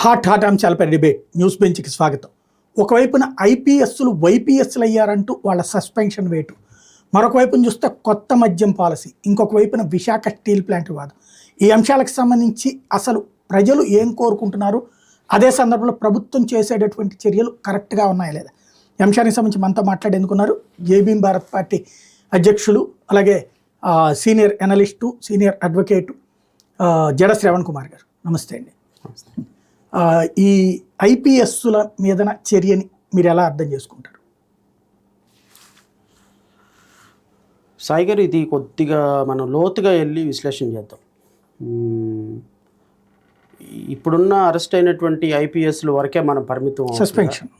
Hot అంశాలపై debate news బెంచ్కి స్వాగతం. ఒకవైపున ఐపీఎస్లు వైపీఎస్లు అయ్యారంటూ వాళ్ళ సస్పెన్షన్ వేటు, మరొక వైపున చూస్తే కొత్త మద్యం పాలసీ, ఇంకొక వైపున విశాఖ స్టీల్ ప్లాంట్ వివాదం. ఈ అంశాలకు సంబంధించి అసలు ప్రజలు ఏం కోరుకుంటున్నారు, అదే సందర్భంలో ప్రభుత్వం చేసేటటువంటి చర్యలు కరెక్ట్గా ఉన్నాయా లేదా, ఈ అంశానికి సంబంధించి మనతో మాట్లాడేందుకున్నారు జై భీమ్ భారత్ పార్టీ అధ్యక్షులు, అలాగే సీనియర్ ఎనలిస్టు, సీనియర్ అడ్వకేటు జడ శ్రవణ్ కుమార్ గారు. నమస్తే అండి. ఈ ఐపీఎస్ల మీదన చర్యని మీరు ఎలా అర్థం చేసుకుంటారు? సాయి గారు, ఇది కొద్దిగా మనం లోతుగా వెళ్ళి విశ్లేషణ చేద్దాం. ఇప్పుడున్న అరెస్ట్ అయినటువంటి ఐపీఎస్ల వరకే మనం పరిమితం, సస్పెన్షన్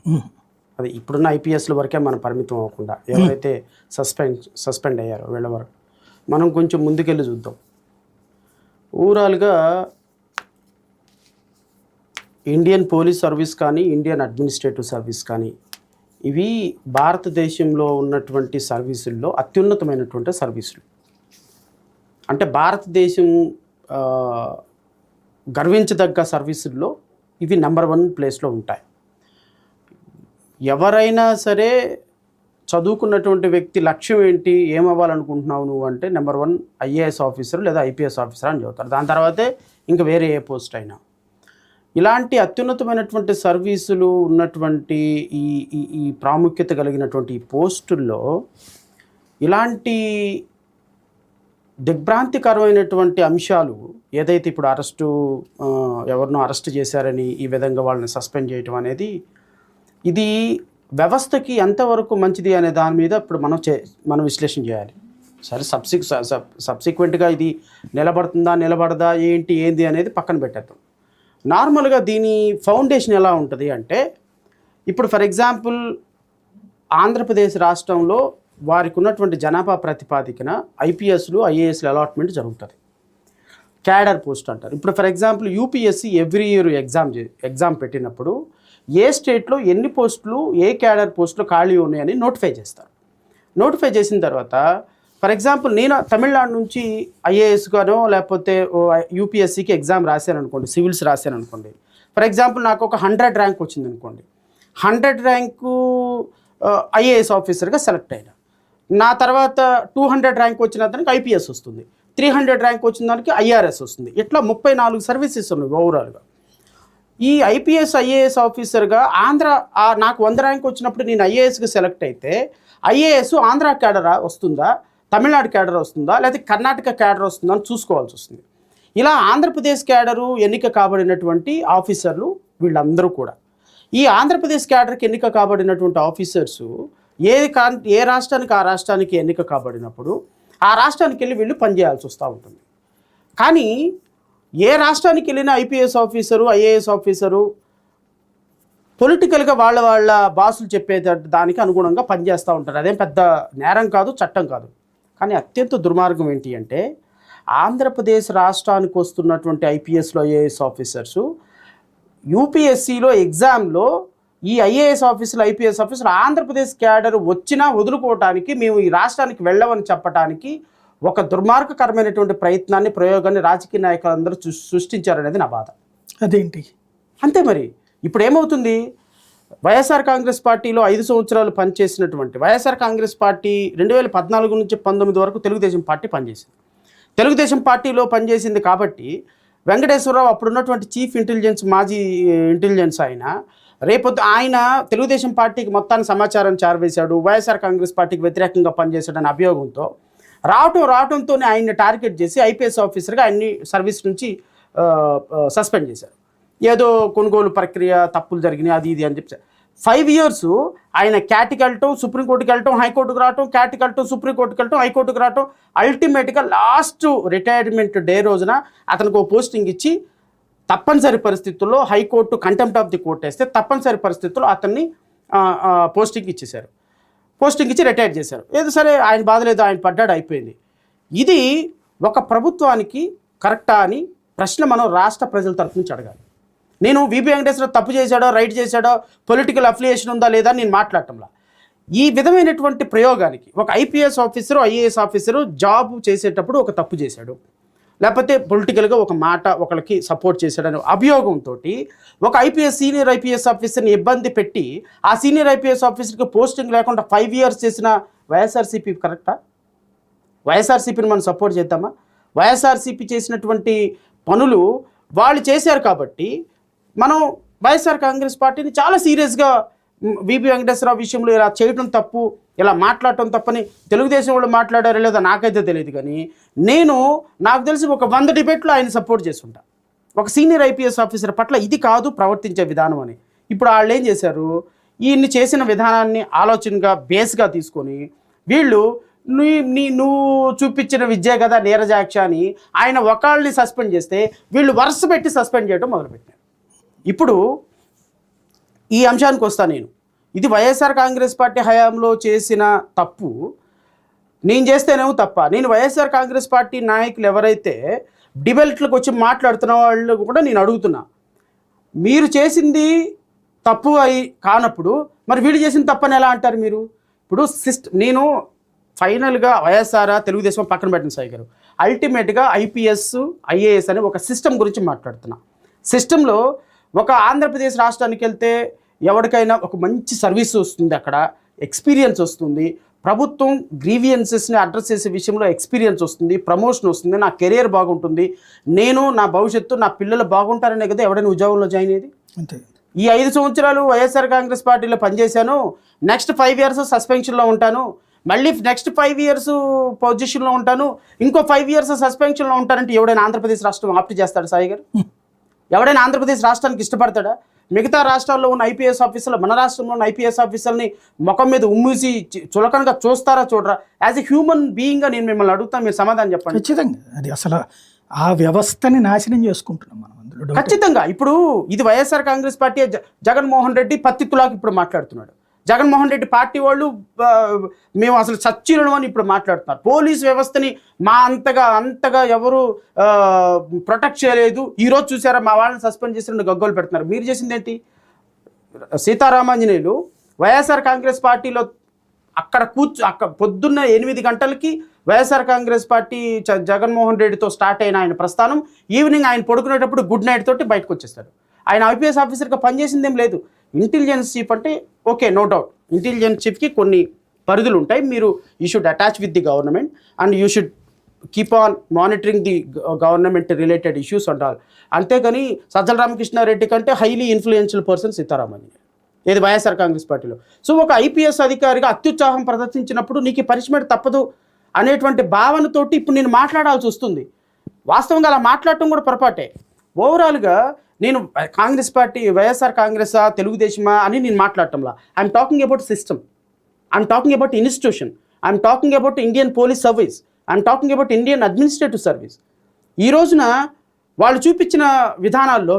అది ఇప్పుడున్న ఐపీఎస్ల వరకే మనం పరిమితం అవ్వకుండా ఎవరైతే సస్పెండ్ అయ్యారో వీళ్ళ వరకు మనం కొంచెం ముందుకెళ్ళి చూద్దాం. ఓవరాల్గా ఇండియన్ పోలీస్ సర్వీస్ కానీ, ఇండియన్ అడ్మినిస్ట్రేటివ్ సర్వీస్ కానీ, ఇవి భారతదేశంలో ఉన్నటువంటి సర్వీసుల్లో అత్యున్నతమైనటువంటి సర్వీసులు. అంటే భారతదేశం గర్వించదగ్గ సర్వీసుల్లో ఇవి నెంబర్ 1 ప్లేస్లో ఉంటాయి. ఎవరైనా సరే చదువుకున్నటువంటి వ్యక్తి లక్ష్యం ఏంటి, ఏమవ్వాలనుకుంటున్నావు నువ్వు అంటే నెంబర్ 1 ఐఏఎస్ ఆఫీసర్ లేదా ఐపీఎస్ ఆఫీసర్ అని చెబుతారు. దాని తర్వాతే ఇంకా వేరే ఏ పోస్ట్ అయినా. ఇలాంటి అత్యున్నతమైనటువంటి సర్వీసులు ఉన్నటువంటి ఈ ప్రాముఖ్యత కలిగినటువంటి ఈ పోస్టుల్లో ఇలాంటి దిగ్భ్రాంతికరమైనటువంటి అంశాలు, ఏదైతే ఇప్పుడు ఎవరినో అరెస్ట్ చేశారని ఈ విధంగా వాళ్ళని సస్పెండ్ చేయటం అనేది, ఇది వ్యవస్థకి ఎంతవరకు మంచిది అనే దాని మీద ఇప్పుడు మనం విశ్లేషణ చేయాలి. సరే, సబ్సిక్వెంట్గా ఇది నిలబడదా ఏంది అనేది పక్కన పెట్టేద్దాం. నార్మల్గా దీని ఫౌండేషన్ ఎలా ఉంటుంది అంటే, ఇప్పుడు ఫర్ ఎగ్జాంపుల్ ఆంధ్రప్రదేశ్ రాష్ట్రంలో వారికి ఉన్నటువంటి జనాభా ప్రతిపాదికన ఐపీఎస్లు ఐఏఎస్లు అలాట్మెంట్ జరుగుతుంది. క్యాడర్ పోస్ట్ అంటారు. ఇప్పుడు for example UPSC every year exam పెట్టినప్పుడు ఏ స్టేట్లో ఎన్ని పోస్టులు, ఏ క్యాడర్ పోస్టులు ఖాళీ ఉన్నాయని నోటిఫై చేస్తారు. నోటిఫై చేసిన తర్వాత ఫర్ ఎగ్జాంపుల్ నేను తమిళనాడు నుంచి ఐఏఎస్గానో లేకపోతే యూపీఎస్సీకి ఎగ్జామ్ రాశాను అనుకోండి, సివిల్స్ రాశాను అనుకోండి. ఫర్ ఎగ్జాంపుల్ నాకు ఒక 100 ర్యాంక్ వచ్చింది అనుకోండి. 100 ర్యాంకు ఐఏఎస్ ఆఫీసర్గా సెలెక్ట్ అయినా. నా తర్వాత 200 ర్యాంక్ వచ్చిన దానికి ఐపీఎస్ వస్తుంది, 300 ర్యాంక్ వచ్చిన దానికి ఐఆర్ఎస్ వస్తుంది. ఇట్లా 34 సర్వీసెస్ ఉన్నాయి ఓవరాల్గా. ఈ ఐపీఎస్ ఐఏఎస్ ఆఫీసర్గా నాకు 100 ర్యాంక్ వచ్చినప్పుడు నేను ఐఏఎస్గా సెలెక్ట్ అయితే ఐఏఎస్ ఆంధ్ర క్యాడర్ వస్తుందా, తమిళనాడు క్యాడర్ వస్తుందా, లేకపోతే కర్ణాటక క్యాడర్ వస్తుందా అని చూసుకోవాల్సి వస్తుంది. ఇలా ఆంధ్రప్రదేశ్ క్యాడరు ఎన్నిక కాబడినటువంటి ఆఫీసర్లు వీళ్ళందరూ కూడా, ఈ ఆంధ్రప్రదేశ్ క్యాడర్కి ఎన్నిక కాబడినటువంటి ఆఫీసర్సు ఏ రాష్ట్రానికి ఆ రాష్ట్రానికి ఎన్నిక కాబడినప్పుడు ఆ రాష్ట్రానికి వెళ్ళి వీళ్ళు పనిచేయాల్సి వస్తూ ఉంటుంది. కానీ ఏ రాష్ట్రానికి వెళ్ళిన ఐపీఎస్ ఆఫీసరు ఐఏఎస్ ఆఫీసరు పొలిటికల్గా వాళ్ళ బాసులు చెప్పే దానికి అనుగుణంగా పనిచేస్తూ ఉంటారు. అదేం పెద్ద నేరం కాదు, చట్టం కాదు. కానీ అత్యంత దుర్మార్గం ఏంటి అంటే, ఆంధ్రప్రదేశ్ రాష్ట్రానికి వస్తున్నటువంటి ఐపీఎస్లో ఐఏఎస్ ఆఫీసర్సు యూపీఎస్సీలో ఎగ్జామ్లో ఈ ఐఏఎస్ ఆఫీసులు ఐపీఎస్ ఆఫీసులు ఆంధ్రప్రదేశ్ క్యాడర్ వచ్చినా వదులుకోవటానికి, మేము ఈ రాష్ట్రానికి వెళ్ళమని చెప్పడానికి ఒక దుర్మార్గకరమైనటువంటి ప్రయోగాన్ని రాజకీయ నాయకులందరూ సృష్టించారనేది నా బాధ. అదేంటి అంతే మరి. ఇప్పుడు ఏమవుతుంది, వైఎస్ఆర్ కాంగ్రెస్ పార్టీలో 5 సంవత్సరాలు పనిచేసినటువంటి వైఎస్ఆర్ కాంగ్రెస్ పార్టీ 2014 నుంచి 19 వరకు తెలుగుదేశం పార్టీ పనిచేసింది. తెలుగుదేశం పార్టీలో పనిచేసింది కాబట్టి వెంకటేశ్వరరావు అప్పుడున్నటువంటి చీఫ్ ఇంటెలిజెన్స్, మాజీ ఇంటెలిజెన్స్ రేపొద్దు ఆయన తెలుగుదేశం పార్టీకి మొత్తాన్ని సమాచారం చేరవేశాడు, వైఎస్ఆర్ కాంగ్రెస్ పార్టీకి వ్యతిరేకంగా పనిచేశాడనే అభియోగంతో రావటంతో ఆయన్ని టార్గెట్ చేసి ఐపీఎస్ ఆఫీసర్గా ఆయన్ని సర్వీస్ నుంచి సస్పెండ్ చేశారు. ఏదో కొనుగోలు ప్రక్రియ తప్పులు జరిగినాయి, అది ఇది అని చెప్పి 5 years ఆయన క్యాట్కి వెళ్ళటం, సుప్రీంకోర్టుకి వెళ్ళటం, హైకోర్టుకు రావటం, క్యాట్కి వెళ్ళటం, సుప్రీంకోర్టుకి వెళ్ళటం, హైకోర్టుకు రావటం, అల్టిమేట్గా లాస్ట్ రిటైర్మెంట్ డే రోజున అతనికి ఒక పోస్టింగ్ ఇచ్చి తప్పనిసరి పరిస్థితుల్లో high court contempt of the court వేస్తే తప్పనిసరి పరిస్థితుల్లో అతన్ని పోస్టింగ్ ఇచ్చేశారు. పోస్టింగ్ ఇచ్చి రిటైర్ చేశారు. ఏదో సరే, ఆయన బాధ లేదు, ఆయన పడ్డాడు, అయిపోయింది. ఇది ఒక ప్రభుత్వానికి కరెక్టా అని ప్రశ్న మనం రాష్ట్ర ప్రజల తరఫు నుంచి అడగాలి. నేను వీపీ వెంకటేశ్వర తప్పు చేశాడో, రైట్ చేశాడో, పొలిటికల్ అఫిలియేషన్ ఉందా లేదా నేను మాట్లాడటంలా. ఈ విధమైనటువంటి ప్రయోగానికి ఒక IPS officer IAS officer job చేసేటప్పుడు ఒక తప్పు చేశాడు, లేకపోతే పొలిటికల్గా ఒక మాట ఒకరికి సపోర్ట్ చేశాడనే అభియోగంతో ఒక సీనియర్ ఐపీఎస్ ఆఫీసర్ని ఇబ్బంది పెట్టి ఆ సీనియర్ ఐపీఎస్ ఆఫీసర్కి పోస్టింగ్ లేకుండా 5 years చేసిన వైఎస్ఆర్సీపీ కరెక్టా? వైఎస్ఆర్సీపీని మనం సపోర్ట్ చేద్దామా? వైఎస్ఆర్సీపీ చేసినటువంటి పనులు వాళ్ళు చేశారు కాబట్టి మనం వైఎస్ఆర్ కాంగ్రెస్ పార్టీని చాలా సీరియస్గా విపి వెంకటేశ్వరరావు విషయంలో ఇలా చేయడం తప్పు, ఇలా మాట్లాడటం తప్పని తెలుగుదేశం వాళ్ళు మాట్లాడారో లేదో నాకైతే తెలియదు, కానీ నాకు తెలిసి ఒక 100 డిబేట్లో ఆయన సపోర్ట్ చేస్తుంటా ఒక సీనియర్ ఐపీఎస్ ఆఫీసర్ పట్ల ఇది కాదు ప్రవర్తించే విధానం అని. ఇప్పుడు వాళ్ళు ఏం చేశారు, ఈయన్ని చేసిన విధానాన్ని ఆలోచనగా బేస్గా తీసుకొని వీళ్ళు నువ్వు చూపించిన విద్య కదా నీరజాక్ష అని ఆయన ఒకళ్ళని సస్పెండ్ చేస్తే వీళ్ళు వరుస పెట్టి సస్పెండ్ చేయడం మొదలుపెట్టారు. ఇప్పుడు ఈ అంశానికి వస్తా నేను. ఇది వైఎస్ఆర్ కాంగ్రెస్ పార్టీ హయాంలో చేసిన తప్పు, నేను చేస్తేనేమో తప్ప. నేను వైఎస్ఆర్ కాంగ్రెస్ పార్టీ నాయకులు ఎవరైతే డిబేట్లకు వచ్చి మాట్లాడుతున్న వాళ్ళు కూడా నేను అడుగుతున్నా, మీరు చేసింది తప్పు అయి కానప్పుడు మరి వీళ్ళు చేసిన తప్పని ఎలా అంటారు మీరు? ఇప్పుడు నేను ఫైనల్గా వైఎస్ఆర్ తెలుగుదేశం పక్కన పెట్టిన సాయి గారు, అల్టిమేట్గా ఐపీఎస్ ఐఏఎస్ అనే ఒక సిస్టమ్ గురించి మాట్లాడుతున్నా. సిస్టంలో ఒక ఆంధ్రప్రదేశ్ రాష్ట్రానికి వెళ్తే ఎవరికైనా ఒక మంచి సర్వీస్ వస్తుంది, అక్కడ ఎక్స్పీరియన్స్ వస్తుంది, ప్రభుత్వం గ్రీవియన్సెస్ని అడ్రస్ చేసే విషయంలో ఎక్స్పీరియన్స్ వస్తుంది, ప్రమోషన్ వస్తుంది, నా కెరియర్ బాగుంటుంది, నా భవిష్యత్తు నా పిల్లలు బాగుంటారనే కదా ఎవడైనా ఉద్యోగంలో జాయిన్ అయ్యేది. అంతే. ఈ 5 సంవత్సరాలు వైఎస్ఆర్ కాంగ్రెస్ పార్టీలో పనిచేశాను, నెక్స్ట్ 5 years సస్పెన్షన్లో ఉంటాను, మళ్ళీ నెక్స్ట్ 5 years పొజిషన్లో ఉంటాను, ఇంకో 5 years సస్పెన్షన్లో ఉంటానంటే ఎవడైనా ఆంధ్రప్రదేశ్ రాష్ట్రం ఆప్ట్ చేస్తాడు సాయి గారు? ఎవడైనా ఆంధ్రప్రదేశ్ రాష్ట్రానికి ఇష్టపడతాడా? మిగతా రాష్ట్రాల్లో ఉన్న ఐపీఎస్ ఆఫీసర్లు మన రాష్ట్రంలో ఉన్న ఐపీఎస్ ఆఫీసర్ని ముఖం మీద ఉమ్మూసి చులకనగా చూస్తారా చూడరా? యాజ్ ఎ హ్యూమన్ బీయింగ్గా నేను మిమ్మల్ని అడుగుతాను, మీరు సమాధానం చెప్పండి. ఖచ్చితంగా అది అసలు ఆ వ్యవస్థని నాశనం చేసుకుంటున్నాం మనం అందులో. ఖచ్చితంగా. ఇప్పుడు ఇది వైఎస్ఆర్ కాంగ్రెస్ పార్టీ, జగన్మోహన్ రెడ్డి పత్తితులాకి ఇప్పుడు మాట్లాడుతున్నాడు. జగన్మోహన్ రెడ్డి పార్టీ వాళ్ళు మేము అసలు సచ్చిలను అని ఇప్పుడు మాట్లాడుతున్నారు. పోలీస్ వ్యవస్థని అంతగా ఎవరు ప్రొటెక్ట్ చేయలేదు. ఈరోజు చూసారా మా వాళ్ళని సస్పెండ్ చేసిన గగ్గోలు పెడుతున్నారు. మీరు చేసింది ఏంటి? సీతారామాంజనేయులు వైఎస్ఆర్ కాంగ్రెస్ పార్టీలో అక్కడ పొద్దున్న 8 గంటలకి వైఎస్ఆర్ కాంగ్రెస్ పార్టీ జగన్మోహన్ రెడ్డితో స్టార్ట్ అయిన ఆయన ప్రస్థానం ఈవినింగ్ ఆయన పడుకునేటప్పుడు గుడ్ నైట్ తోటి బయటకు వచ్చేస్తాడు. ఆయన ఐపీఎస్ ఆఫీసర్గా పనిచేసిందేం లేదు. ఇంటెలిజెన్స్ చీఫ్ అంటే ఓకే, నో డౌట్, ఇంటెలిజెన్స్ చీఫ్కి కొన్ని పరిధులు ఉంటాయి. మీరు you should attach with the government and you should keep on monitoring the government related issues and all. అంతేగాని సజ్జల రామకృష్ణారెడ్డి కంటే హైలీ ఇన్ఫ్లుయెన్షియల్ పర్సన్ సీతారామాంజనేయులు ఏది వైఎస్ఆర్ కాంగ్రెస్ పార్టీలో. సో ఒక ఐపీఎస్ అధికారిగా అత్యుత్సాహం ప్రదర్శించినప్పుడు నీకు పనిష్మెంట్ తప్పదు అనేటువంటి భావనతోటి ఇప్పుడు నేను మాట్లాడాల్సి వస్తుంది. వాస్తవంగా అలా మాట్లాడటం కూడా పొరపాటే. ఓవరాల్గా నేను కాంగ్రెస్ పార్టీ వైఎస్ఆర్ కాంగ్రెసా తెలుగుదేశమా అని నేను మాట్లాడటంలా. I'm talking about system, I'm talking about institution, I'm talking about Indian police service, I'm talking about Indian administrative service. ఈ రోజున వాళ్ళు చూపించిన విధానాల్లో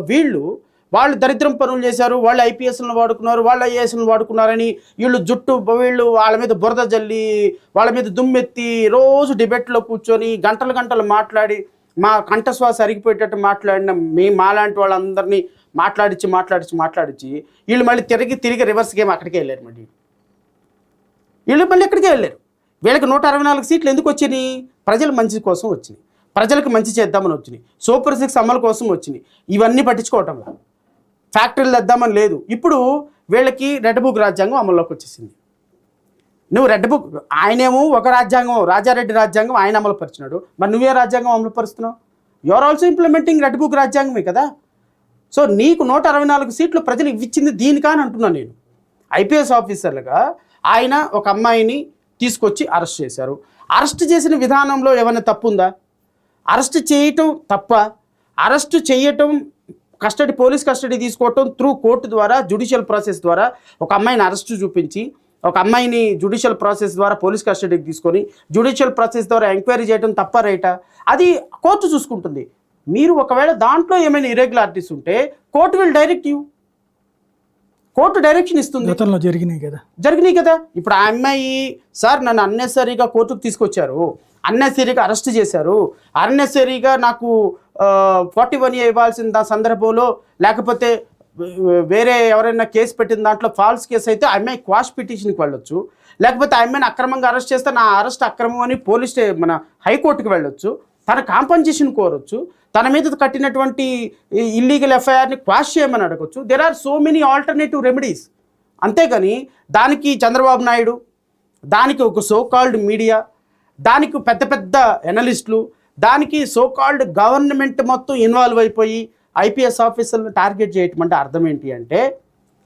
వాళ్ళు దరిద్రం పనులు చేశారు, వాళ్ళు ఐపీఎస్లను వాడుకున్నారు, వాళ్ళు ఐఏఎస్లను వాడుకున్నారని వీళ్ళు వాళ్ళ మీద బురద జల్లి వాళ్ళ మీద దుమ్మెత్తి రోజు డిబేట్లో కూర్చొని గంటలు మాట్లాడి మా కంఠశ్వాస అరిగిపోయేటట్టు మాట్లాడిన మాలాంటి వాళ్ళందరినీ మాట్లాడించి వీళ్ళు మళ్ళీ తిరిగి రివర్స్ గేమ్ అక్కడికే వెళ్ళారు. వీళ్ళు మళ్ళీ ఎక్కడికే వెళ్ళారు. వీళ్ళకి 164 సీట్లు ఎందుకు వచ్చినాయి? ప్రజల మంచి కోసం వచ్చినాయి, ప్రజలకు మంచి చేద్దామని వచ్చినాయి, సూపర్ 6 అమలు కోసం వచ్చినాయి. ఇవన్నీ పట్టించుకోవటంలా ఫ్యాక్టరీలు తెద్దామని లేదు. ఇప్పుడు వీళ్ళకి రెడ్ బుక్ రాజ్యాంగం అమల్లోకి వచ్చేసింది. నువ్వు రెడ్ బుక్, ఆయనేమో ఒక రాజ్యాంగం రాజారెడ్డి రాజ్యాంగం ఆయన అమలుపరిచినాడు, మరి నువ్వే రాజ్యాంగం అమలుపరుస్తున్నావు? Your also implementing red book రాజ్యాంగమే కదా. సో నీకు 164 సీట్లు ప్రజలు ఇచ్చింది దీనికా అని అంటున్నాను నేను. ఐపీఎస్ ఆఫీసర్లుగా ఆయన ఒక అమ్మాయిని తీసుకొచ్చి అరెస్ట్ చేశారు. అరెస్ట్ చేసిన విధానంలో ఏమైనా తప్పు ఉందా? అరెస్ట్ చేయటం తప్ప? అరెస్ట్ చేయటం పోలీస్ కస్టడీ తీసుకోవటం త్రూ కోర్టు ద్వారా జ్యుడిషియల్ ప్రాసెస్ ద్వారా ఒక అమ్మాయిని అరెస్టు చూపించి ఒక అమ్మాయిని జ్యుడిషియల్ ప్రాసెస్ ద్వారా పోలీస్ కస్టడీకి తీసుకొని జ్యుడిషియల్ ప్రాసెస్ ద్వారా ఎంక్వైరీ చేయడం తప్ప రైటా? అది కోర్టు చూసుకుంటుంది. మీరు ఒకవేళ దాంట్లో ఏమైనా ఇర్రెగ్యులారిటీస్ ఉంటే court will direct you. Court direction ఇస్తుంది. గతంలో జరిగినాయి కదా. ఇప్పుడు ఆ అమ్మాయి సార్ నన్ను అన్నెసరీగా కోర్టుకు తీసుకొచ్చారు, అన్నెసరీగా అరెస్ట్ చేశారు, అన్నెసరీగా నాకు 41A ఇవ్వాల్సిన సందర్భంలో లేకపోతే వేరే ఎవరైనా కేసు పెట్టిన దాంట్లో ఫాల్స్ కేసు అయితే ఆ అమ్మాయి క్వాష్ పిటిషన్కి వెళ్ళొచ్చు, లేకపోతే ఆ అమ్మాయిని అక్రమంగా అరెస్ట్ చేస్తే నా అరెస్ట్ అక్రమం అని మన హైకోర్టుకి వెళ్ళొచ్చు. తన కాంపన్సేషన్ కోరొచ్చు, తన మీద కట్టినటువంటి ఇల్లీగల్ ఎఫ్ఐఆర్ని క్వాష్ చేయమని అడగచ్చు. There are so many alternative remedies. అంతేగాని దానికి చంద్రబాబు నాయుడు, దానికి ఒక సో కాల్డ్ మీడియా, దానికి పెద్ద పెద్ద ఎనలిస్టులు, దానికి సో కాల్డ్ గవర్నమెంట్ మొత్తం ఇన్వాల్వ్ అయిపోయి ఐపీఎస్ ఆఫీసర్లను టార్గెట్ చేయటం అంటే అర్థం ఏంటి అంటే,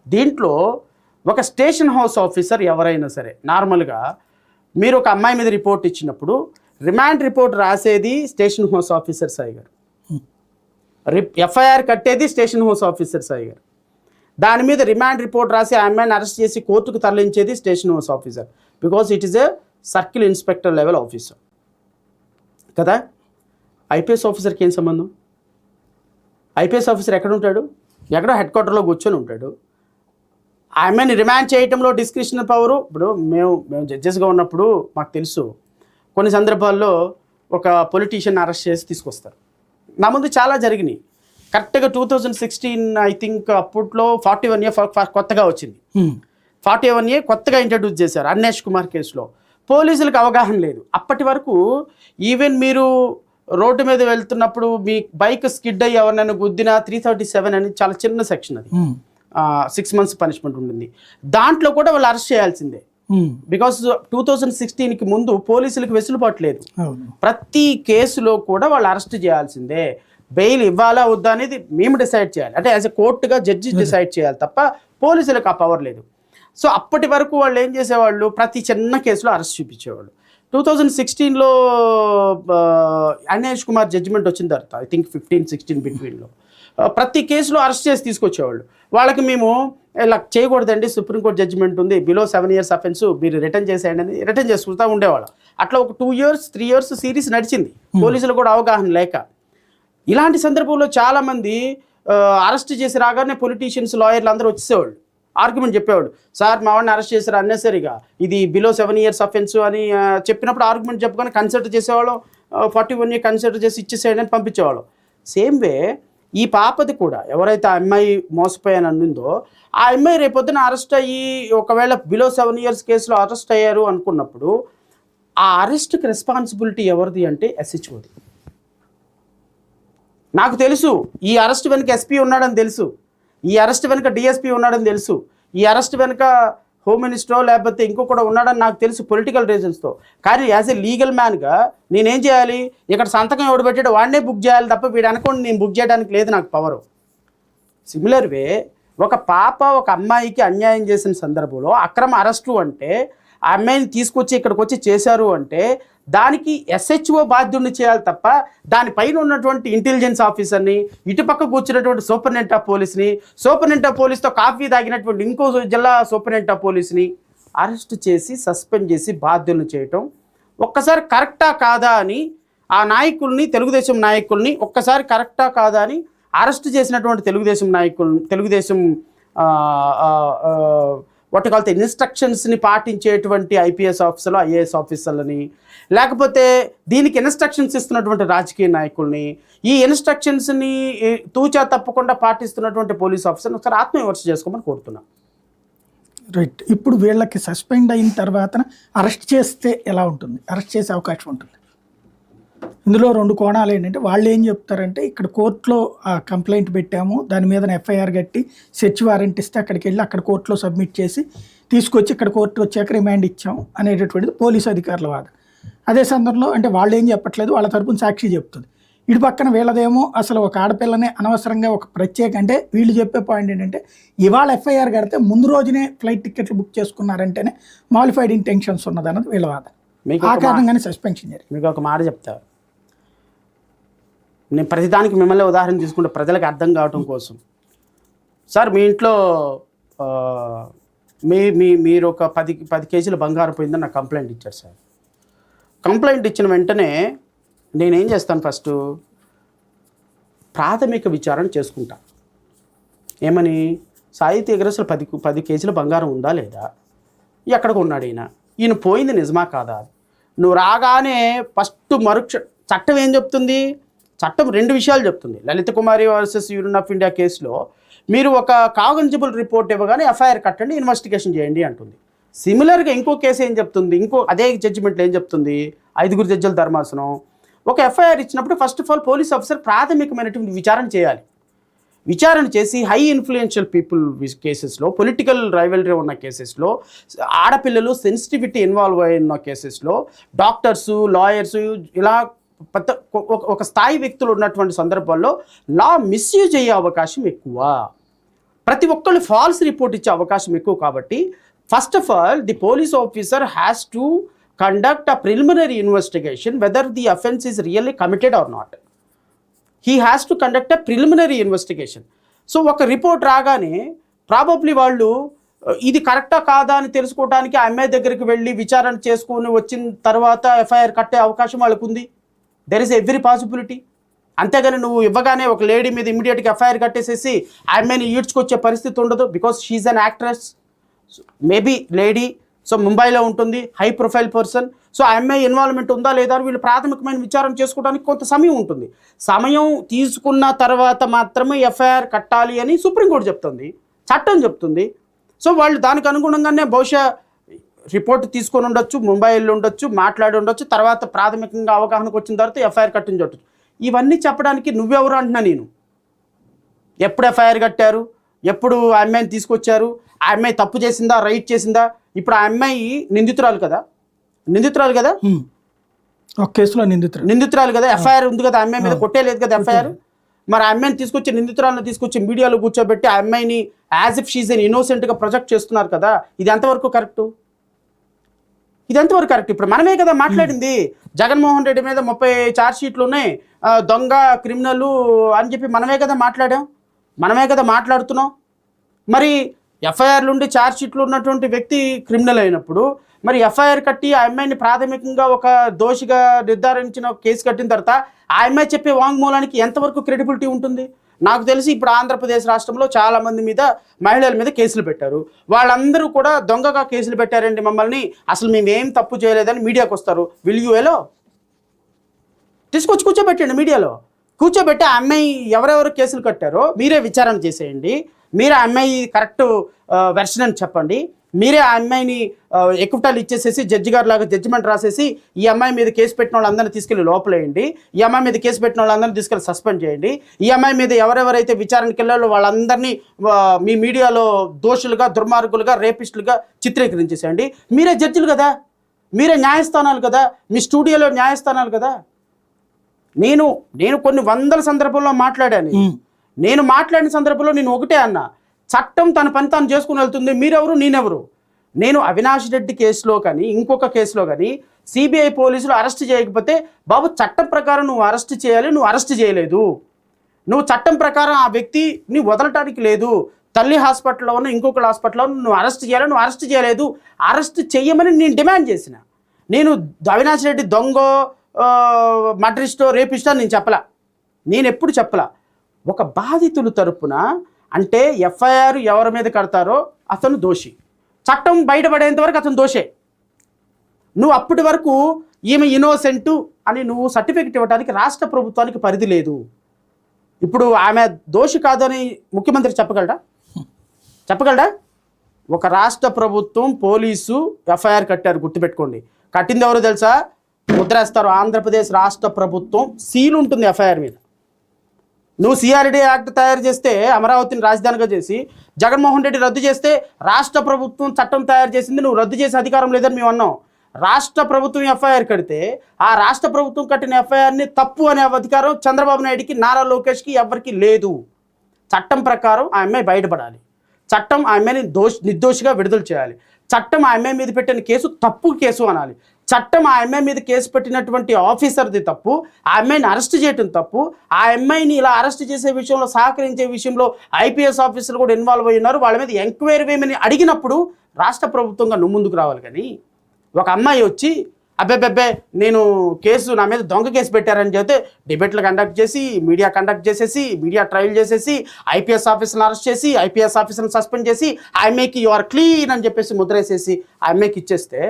దీంట్లో ఒక స్టేషన్ హౌస్ ఆఫీసర్ ఎవరైనా సరే నార్మల్గా మీరు ఒక అమ్మాయి మీద రిపోర్ట్ ఇచ్చినప్పుడు రిమాండ్ రిపోర్ట్ రాసేది స్టేషన్ హౌస్ ఆఫీసర్ సాయి గారు, ఎఫ్ఐఆర్ కట్టేది స్టేషన్ హౌస్ ఆఫీసర్ సాయి గారు, దాని మీద రిమాండ్ రిపోర్ట్ రాసి ఆ అమ్మాయిని అరెస్ట్ చేసి కోర్టుకు తరలించేది station house officer, because it is a circle inspector level officer కదా. ఐపీఎస్ ఆఫీసర్కి ఏం సంబంధం? ఐపీఎస్ ఆఫీసర్ ఎక్కడ ఉంటాడు? ఎక్కడో హెడ్ క్వార్టర్లో కూర్చొని ఉంటాడు. ఆ అమ్మాయిని రిమాండ్ చేయడంలో డిస్క్రిప్షన్ పవరు. ఇప్పుడు మేము జడ్జెస్గా ఉన్నప్పుడు మాకు తెలుసు, కొన్ని సందర్భాల్లో ఒక పొలిటీషియన్ అరెస్ట్ చేసి తీసుకొస్తారు. నా ముందు చాలా జరిగినాయి. కరెక్ట్గా 2016 ఐ థింక్ అప్పట్లో 41A కొత్తగా వచ్చింది. 41A కొత్తగా ఇంట్రడ్యూస్ చేశారు అన్నేష్ కుమార్ కేసులో. పోలీసులకు అవగాహన లేదు. అప్పటి వరకు ఈవెన్ మీరు రోడ్డు మీద వెళ్తున్నప్పుడు మీ బైక్ స్కిడ్ అయ్యి ఎవరినైనా గుద్దినా 337 అని చాలా చిన్న సెక్షన్, అది 6 months పనిష్మెంట్ ఉంటుంది. దాంట్లో కూడా వాళ్ళు అరెస్ట్ చేయాల్సిందే, బికాస్ 2016కి ముందు పోలీసులకు వెసులుబాటు లేదు. ప్రతి కేసులో కూడా వాళ్ళు అరెస్ట్ చేయాల్సిందే. బెయిల్ ఇవ్వాలా వద్దా అనేది మేము డిసైడ్ చేయాలి, అంటే యాజ్ ఎ కోర్టుగా జడ్జి డిసైడ్ చేయాలి తప్ప పోలీసులకు ఆ పవర్ లేదు. సో అప్పటి వరకు వాళ్ళు ఏం చేసేవాళ్ళు, ప్రతి చిన్న కేసులో అరెస్ట్ చూపించేవాళ్ళు. 2016లో అన్నేష్ కుమార్ జడ్జిమెంట్ వచ్చిన తర్వాత ఐ థింక్ 15-16 బిట్వీన్లో ప్రతి కేసులో అరెస్ట్ చేసి తీసుకొచ్చేవాళ్ళు. వాళ్ళకి మేము ఇలా చేయకూడదండి, సుప్రీంకోర్టు జడ్జిమెంట్ ఉంది, బిలో 7 years అఫెన్స్, మీరు రిటర్న్ చేసేయండి అని రిటర్న్ చేసుకుంటూ ఉండేవాళ్ళం. అట్లా ఒక 2 years 3 years సిరీస్ నడిచింది, పోలీసులు కూడా అవగాహన లేక. ఇలాంటి సందర్భంలో చాలామంది అరెస్ట్ చేసి రాగానే పొలిటీషియన్స్, లాయర్లు అందరూ వచ్చేసేవాళ్ళు, ఆర్గ్యుమెంట్ చెప్పేవాడు, సార్ మా వాడిని అరెస్ట్ చేశారు అన్నెసరీగా, ఇది బిలో 7 years అఫెన్స్ అని చెప్పినప్పుడు ఆర్గ్యుమెంట్ చెప్పుకొని కన్సిడర్ చేసేవాళ్ళం. 41A కన్సిడర్ చేసి ఇచ్చేసేయండి అని పంపించేవాళ్ళం. సేమ్ వే ఈ పాపది కూడా, ఎవరైతే ఆ అమ్మాయి మోసపోయాని అన్నిందో ఆ అమ్మాయి రేపొద్దున అరెస్ట్ అయ్యి ఒకవేళ బిలో 7 years కేసులో అరెస్ట్ అయ్యారు అనుకున్నప్పుడు ఆ అరెస్ట్కి రెస్పాన్సిబిలిటీ ఎవరిది అంటే SHOది. నాకు తెలుసు ఈ అరెస్ట్ వెనుక SP ఉన్నాడని తెలుసు, ఈ అరెస్ట్ వెనుక DSP ఉన్నాడని తెలుసు, ఈ అరెస్ట్ వెనుక హోమ్ మినిస్టరో లేకపోతే ఇంకో కూడా ఉన్నాడని నాకు తెలుసు పొలిటికల్ రీజన్స్తో. కానీ యాజ్ ఎ లీగల్ మ్యాన్గా నేనేం చేయాలి, ఇక్కడ సంతకం ఎవడు పెట్టాడు వాడినే బుక్ చేయాలి తప్ప వీడు అనుకోండి నేను బుక్ చేయడానికి లేదు నాకు పవరు. సిమిలర్ వే ఒక పాప ఒక అమ్మాయికి అన్యాయం చేసిన సందర్భంలో అక్రమ అరెస్టు అంటే ఆ అమ్మాయిని తీసుకొచ్చి ఇక్కడికి వచ్చి చేశారు అంటే దానికి SHO బాధ్యుడిని చేయాలి తప్ప దానిపైన ఉన్నటువంటి ఇంటెలిజెన్స్ ఆఫీసర్ని, ఇటుపక్క కూర్చున్నటువంటి సూపరింటెండెంట్ ఆఫ్ పోలీస్ని, సూపరింటెండెంట్ ఆఫ్ పోలీస్తో కాఫీ తాగినటువంటి ఇంకో జిల్లా సూపరింటెండెంట్ ఆఫ్ పోలీస్ని అరెస్ట్ చేసి సస్పెండ్ చేసి బాధ్యులను చేయటం ఒక్కసారి కరెక్టా కాదా అని ఆ నాయకుల్ని, తెలుగుదేశం నాయకుల్ని ఒక్కసారి కరెక్టా కాదా అని అరెస్ట్ చేసినటువంటి తెలుగుదేశం నాయకులు, తెలుగుదేశం వాటి కాల్తే ఇన్స్ట్రక్షన్స్ని పాటించేటువంటి IPS ఆఫీసర్లు, IAS ఆఫీసర్లని, లేకపోతే దీనికి ఇన్స్ట్రక్షన్స్ ఇస్తున్నటువంటి రాజకీయ నాయకుల్ని, ఈ ఇన్స్ట్రక్షన్స్ని తూచా తప్పకుండా పాటిస్తున్నటువంటి పోలీస్ ఆఫీసర్ని ఒకసారి ఆత్మవిమర్శ చేసుకోమని కోరుతున్నాను. రైట్. ఇప్పుడు వీళ్ళకి సస్పెండ్ అయిన తర్వాత అరెస్ట్ చేస్తే ఎలా ఉంటుంది? అరెస్ట్ చేసే అవకాశం ఉంటుంది. ఇందులో 2 కోణాలు ఏంటంటే, వాళ్ళు ఏం చెప్తారంటే ఇక్కడ కోర్టులో కంప్లైంట్ పెట్టాము, దాని మీద FIR కట్టి సెర్చ్ వారెంట్ ఇస్తే అక్కడికి వెళ్ళి అక్కడ కోర్టులో సబ్మిట్ చేసి తీసుకొచ్చి ఇక్కడ కోర్టు వచ్చాక రిమాండ్ ఇచ్చాం అనేటటువంటిది పోలీసు అధికారుల వాదన. అదే సందర్భంలో అంటే వాళ్ళు ఏం చెప్పట్లేదు, వాళ్ళ తరపున సాక్షి చెప్తుంది. ఇటు పక్కన వీళ్ళదేమో అసలు ఒక ఆడపిల్లని అనవసరంగా ఒక ప్రత్యేక, అంటే వీళ్ళు చెప్పే పాయింట్ ఏంటంటే ఇవాళ FIR కడితే ముందు రోజునే ఫ్లైట్ టికెట్లు బుక్ చేసుకున్నారంటేనే మాలిఫైడ్ ఇంటెన్షన్స్ ఉన్నదన్నది వీళ్ళ వాదన. ఆ కారణంగానే సస్పెన్షన్ జరిగింది. మీకు ఒక మాట చెప్తా, నేను ప్రతిదానికి మిమ్మల్ని ఉదాహరణ తీసుకుంటే ప్రజలకు అర్థం కావటం కోసం. సార్ మీ ఇంట్లో మీరు ఒక 10 కేజీల బంగారం పోయిందని నాకు కంప్లైంట్ ఇచ్చారు సార్. కంప్లైంట్ ఇచ్చిన వెంటనే నేనేం చేస్తాను, ఫస్ట్ ప్రాథమిక విచారణ చేసుకుంటా. ఏమని, సాయి దగ్గర అసలు 10 కేజీల బంగారం ఉందా లేదా, ఎక్కడికి ఉన్నాడు ఈయన పోయింది నిజమా కాదా. నువ్వు రాగానే ఫస్ట్ చట్టం ఏం చెప్తుంది, చట్టం 2 విషయాలు చెప్తుంది. లలిత కుమారి వర్సెస్ యూనియన్ ఆఫ్ ఇండియా కేసులో మీరు ఒక కాగనిజబుల్ రిపోర్ట్ ఇవ్వగానే FIR కట్టండి, ఇన్వెస్టిగేషన్ చేయండి అంటుంది. సిమిలర్గా ఇంకో కేసు ఏం చెప్తుంది, అదే జడ్జిమెంట్లో ఏం చెప్తుంది, 5 జడ్జిల ధర్మాసనం, ఒక ఎఫ్ఐఆర్ ఇచ్చినప్పుడు first of all police officer ప్రాథమికమైనటువంటి విచారణ చేయాలి. విచారణ చేసి హై ఇన్ఫ్లుయెన్షియల్ పీపుల్ కేసెస్లో, పొలిటికల్ రైవల్రీ ఉన్న కేసెస్లో, ఆడపిల్లలు సెన్సిటివిటీ ఇన్వాల్వ్ అయిన కేసెస్లో, డాక్టర్సు, లాయర్సు, ఇలా ఒక స్థాయి వ్యక్తులు ఉన్నటువంటి సందర్భాల్లో లా మిస్యూజ్ అయ్యే అవకాశం ఎక్కువ. ప్రతి ఒక్కళ్ళు ఫాల్స్ రిపోర్ట్ ఇచ్చే అవకాశం ఎక్కువ. కాబట్టి first of all the police officer has to conduct a preliminary investigation whether the offence is really committed or not. He has to conduct a preliminary investigation. So ఒక రిపోర్ట్ రాగానే probably వాళ్ళు ఇది కరెక్టా కాదా అని తెలుసుకోవడానికి ఆ అమ్మాయి దగ్గరికి వెళ్ళి విచారణ చేసుకొని వచ్చిన తర్వాత ఎఫ్ఐఆర్ కట్టే అవకాశం వాళ్ళకు ఉంది. There is every possibility. అంతేగాని నువ్వు ఇవ్వగానే ఒక లేడీ మీద ఇమీడియట్గా ఎఫ్ఐఆర్ కట్టేసేసి ఆ అమ్మాయిని ఈడ్చుకొచ్చే పరిస్థితి ఉండదు. Because she's an actress, maybe lady, so ముంబైలో ఉంటుంది, హై ప్రొఫైల్ పర్సన్. సో ఆ అమ్మాయి ఇన్వాల్వ్మెంట్ ఉందా లేదా అని వీళ్ళు ప్రాథమికమైన విచారణ చేసుకోవడానికి కొంత సమయం ఉంటుంది. సమయం తీసుకున్న తర్వాత మాత్రమే ఎఫ్ఐఆర్ కట్టాలి అని సుప్రీంకోర్టు చెప్తుంది, చట్టం చెప్తుంది. సో వాళ్ళు దానికి అనుగుణంగానే బహుశా రిపోర్ట్ తీసుకొని ఉండొచ్చు, ముంబైలో ఉండొచ్చు, మాట్లాడి ఉండొచ్చు, తర్వాత ప్రాథమికంగా అవగాహనకు వచ్చిన తర్వాత ఎఫ్ఐఆర్ కట్టించవచ్చు. ఇవన్నీ చెప్పడానికి నువ్వెవరు అంటున్నా నేను. ఎప్పుడు ఎఫ్ఐఆర్ కట్టారు, ఎప్పుడు ఆ అమ్మాయిని తీసుకొచ్చారు, ఆ అమ్మాయి తప్పు చేసిందా, రైట్ చేసిందా? ఇప్పుడు ఆ అమ్మాయి నిందితురాలు కదా, ఒక కేసులో నిందితురాలు కదా, ఎఫ్ఐఆర్ ఉంది కదా, ఆ అమ్మాయి మీద కొట్టేలేదు కదా ఎఫ్ఐఆర్. మరి ఆ అమ్మాయిని తీసుకొచ్చి, నిందితురాలను తీసుకొచ్చి మీడియాలో కూర్చోబెట్టి ఆ అమ్మాయిని యాజ్ ఇఫ్ షీజ్ ఎన్ ఇన్నోసెంట్గా ప్రొజెక్ట్ చేస్తున్నారు కదా. ఇది ఎంతవరకు కరెక్టు? ఇప్పుడు మనమే కదా మాట్లాడింది. జగన్మోహన్ రెడ్డి మీద 30 ఛార్జ్ షీట్లు ఉన్నాయి, దొంగ, క్రిమినల్ అని చెప్పి మనమే కదా మాట్లాడాం, మనమే కదా మాట్లాడుతున్నాం. మరి ఎఫ్ఐఆర్లు ఉండి ఛార్జ్ షీట్లు ఉన్నటువంటి వ్యక్తి క్రిమినల్ అయినప్పుడు మరి ఎఫ్ఐఆర్ కట్టి ఆ అమ్మాయిని ప్రాథమికంగా ఒక దోషిగా నిర్ధారించిన కేసు కట్టిన తర్వాత ఆ అమ్మాయి చెప్పే వాంగ్మూలానికి ఎంతవరకు క్రెడిబిలిటీ ఉంటుంది? నాకు తెలిసి ఇప్పుడు ఆంధ్రప్రదేశ్ రాష్ట్రంలో చాలామంది మీద, మహిళల మీద కేసులు పెట్టారు. వాళ్ళందరూ కూడా దొంగగా కేసులు పెట్టారండి మమ్మల్ని, అసలు మేమేం తప్పు చేయలేదని మీడియాకు వస్తారు. విల్ యూ ఎలో? తీసుకొచ్చి కూర్చోబెట్టండి, మీడియాలో కూర్చోబెట్టి ఆ అమ్మాయి ఎవరెవరు కేసులు కట్టారో మీరే విచారణ చేసేయండి. మీరే ఆ అమ్మాయి కరెక్ట్ వెర్షన్ అని చెప్పండి. మీరే ఆ అమ్మాయిని ఎక్విటాలు ఇచ్చేసేసి జడ్జి గారు లాగా జడ్జిమెంట్ రాసేసి ఈ అమ్మాయి మీద కేసు పెట్టిన వాళ్ళందరినీ తీసుకెళ్ళి లోపలేయండి, ఈ అమ్మాయి మీద కేసు పెట్టిన వాళ్ళందరినీ తీసుకెళ్ళి సస్పెండ్ చేయండి, ఈ అమ్మాయి మీద ఎవరెవరైతే విచారణకి వెళ్ళాలో వాళ్ళందరినీ మీ మీడియాలో దోషులుగా, దుర్మార్గులుగా, రేపిస్టులుగా చిత్రీకరించేసేయండి. మీరే జడ్జిలు కదా, మీరే న్యాయస్థానాలు కదా, మీ స్టూడియోలో న్యాయస్థానాలు కదా. నేను కొన్ని వందల సందర్భంలో మాట్లాడాను. నేను మాట్లాడిన సందర్భంలో నేను ఒకటే అన్నా, చట్టం తన పని తాను చేసుకుని వెళ్తుంది, మీరెవరు నేనెవరు. నేను అవినాష్ రెడ్డి కేసులో కానీ ఇంకొక కేసులో కానీ సిబిఐ పోలీసులు అరెస్ట్ చేయకపోతే, బాబు చట్టం ప్రకారం నువ్వు అరెస్ట్ చేయాలి, నువ్వు అరెస్ట్ చేయలేదు, నువ్వు చట్టం ప్రకారం ఆ వ్యక్తిని వదలటానికి లేదు, తల్లి హాస్పిటల్లో ఉన్న ఇంకొక హాస్పిటల్లో నువ్వు అరెస్ట్ చేయాలి, నువ్వు అరెస్ట్ చేయలేదు, అరెస్ట్ చేయమని నేను డిమాండ్ చేసిన. నేను అవినాష్ రెడ్డి దొంగో, మర్డరిస్టో, రేపిస్టో నేను చెప్పలా, నేను ఎప్పుడు చెప్పలా. ఒక బాధితుల తరపున, అంటే ఎఫ్ఐఆర్ ఎవరి మీద కడతారో అతను దోషి, చట్టం బయటపడేంత వరకు అతను దోషే. నువ్వు అప్పటి వరకు ఈమె ఇన్నోసెంటు అని నువ్వు సర్టిఫికెట్ ఇవ్వడానికి రాష్ట్ర ప్రభుత్వానికి పరిధి లేదు. ఇప్పుడు ఆమె దోషి కాదని ముఖ్యమంత్రి చెప్పగలడా? ఒక రాష్ట్ర ప్రభుత్వం, పోలీసు ఎఫ్ఐఆర్ కట్టారు, గుర్తుపెట్టుకోండి. కట్టింది ఎవరో తెలుసా? ముద్రేస్తారు. ఆంధ్రప్రదేశ్ రాష్ట్ర ప్రభుత్వం సీల్ ఉంటుంది ఎఫ్ఐఆర్ మీద. నువ్వు సిఆర్డీ యాక్ట్ తయారు చేస్తే, అమరావతిని రాజధానిగా చేసి జగన్మోహన్ రెడ్డి రద్దు చేస్తే, రాష్ట్ర ప్రభుత్వం చట్టం తయారు చేసింది, నువ్వు రద్దు చేసే అధికారం లేదని మేము అన్నాం. రాష్ట్ర ప్రభుత్వం ఎఫ్ఐఆర్ కడితే ఆ రాష్ట్ర ప్రభుత్వం కట్టిన ఎఫ్ఐఆర్ని తప్పు అనే అధికారం చంద్రబాబు నాయుడికి, నారా లోకేష్కి ఎవరికి లేదు. చట్టం ప్రకారం ఆ అమ్మాయి బయటపడాలి, చట్టం ఆ అమ్మాయిని నిర్దోషిగా విడుదల చేయాలి, చట్టం ఆ అమ్మాయి మీద పెట్టిన కేసు తప్పు కేసు అనాలి, చట్టం ఆ అమ్మాయి మీద కేసు పెట్టినటువంటి ఆఫీసర్ది తప్పు, ఆ అమ్మాయిని అరెస్ట్ చేయటం తప్పు, ఆ అమ్మాయిని ఇలా అరెస్ట్ చేసే విషయంలో, సహకరించే విషయంలో ఐపీఎస్ ఆఫీసర్లు కూడా ఇన్వాల్వ్ అయి ఉన్నారు, వాళ్ళ మీద ఎంక్వైరీ వేయమని అడిగినప్పుడు రాష్ట్ర ప్రభుత్వంగా నువ్వు ముందుకు రావాలి. కానీ ఒక అమ్మాయి వచ్చి అబ్బే నేను కేసు, నా మీద దొంగ కేసు పెట్టారని చెప్తే డిబేట్లు కండక్ట్ చేసి, మీడియా కండక్ట్ చేసేసి, మీడియా ట్రయల్ చేసేసి, ఐపీఎస్ ఆఫీసర్ని అరెస్ట్ చేసి, ఐపీఎస్ ఆఫీసర్ని సస్పెండ్ చేసి, ఆ అమ్మాయికి యు ఆర్ క్లీన్ అని చెప్పేసి ముద్రేసేసి ఆ అమ్మాయికి ఇచ్చేస్తే,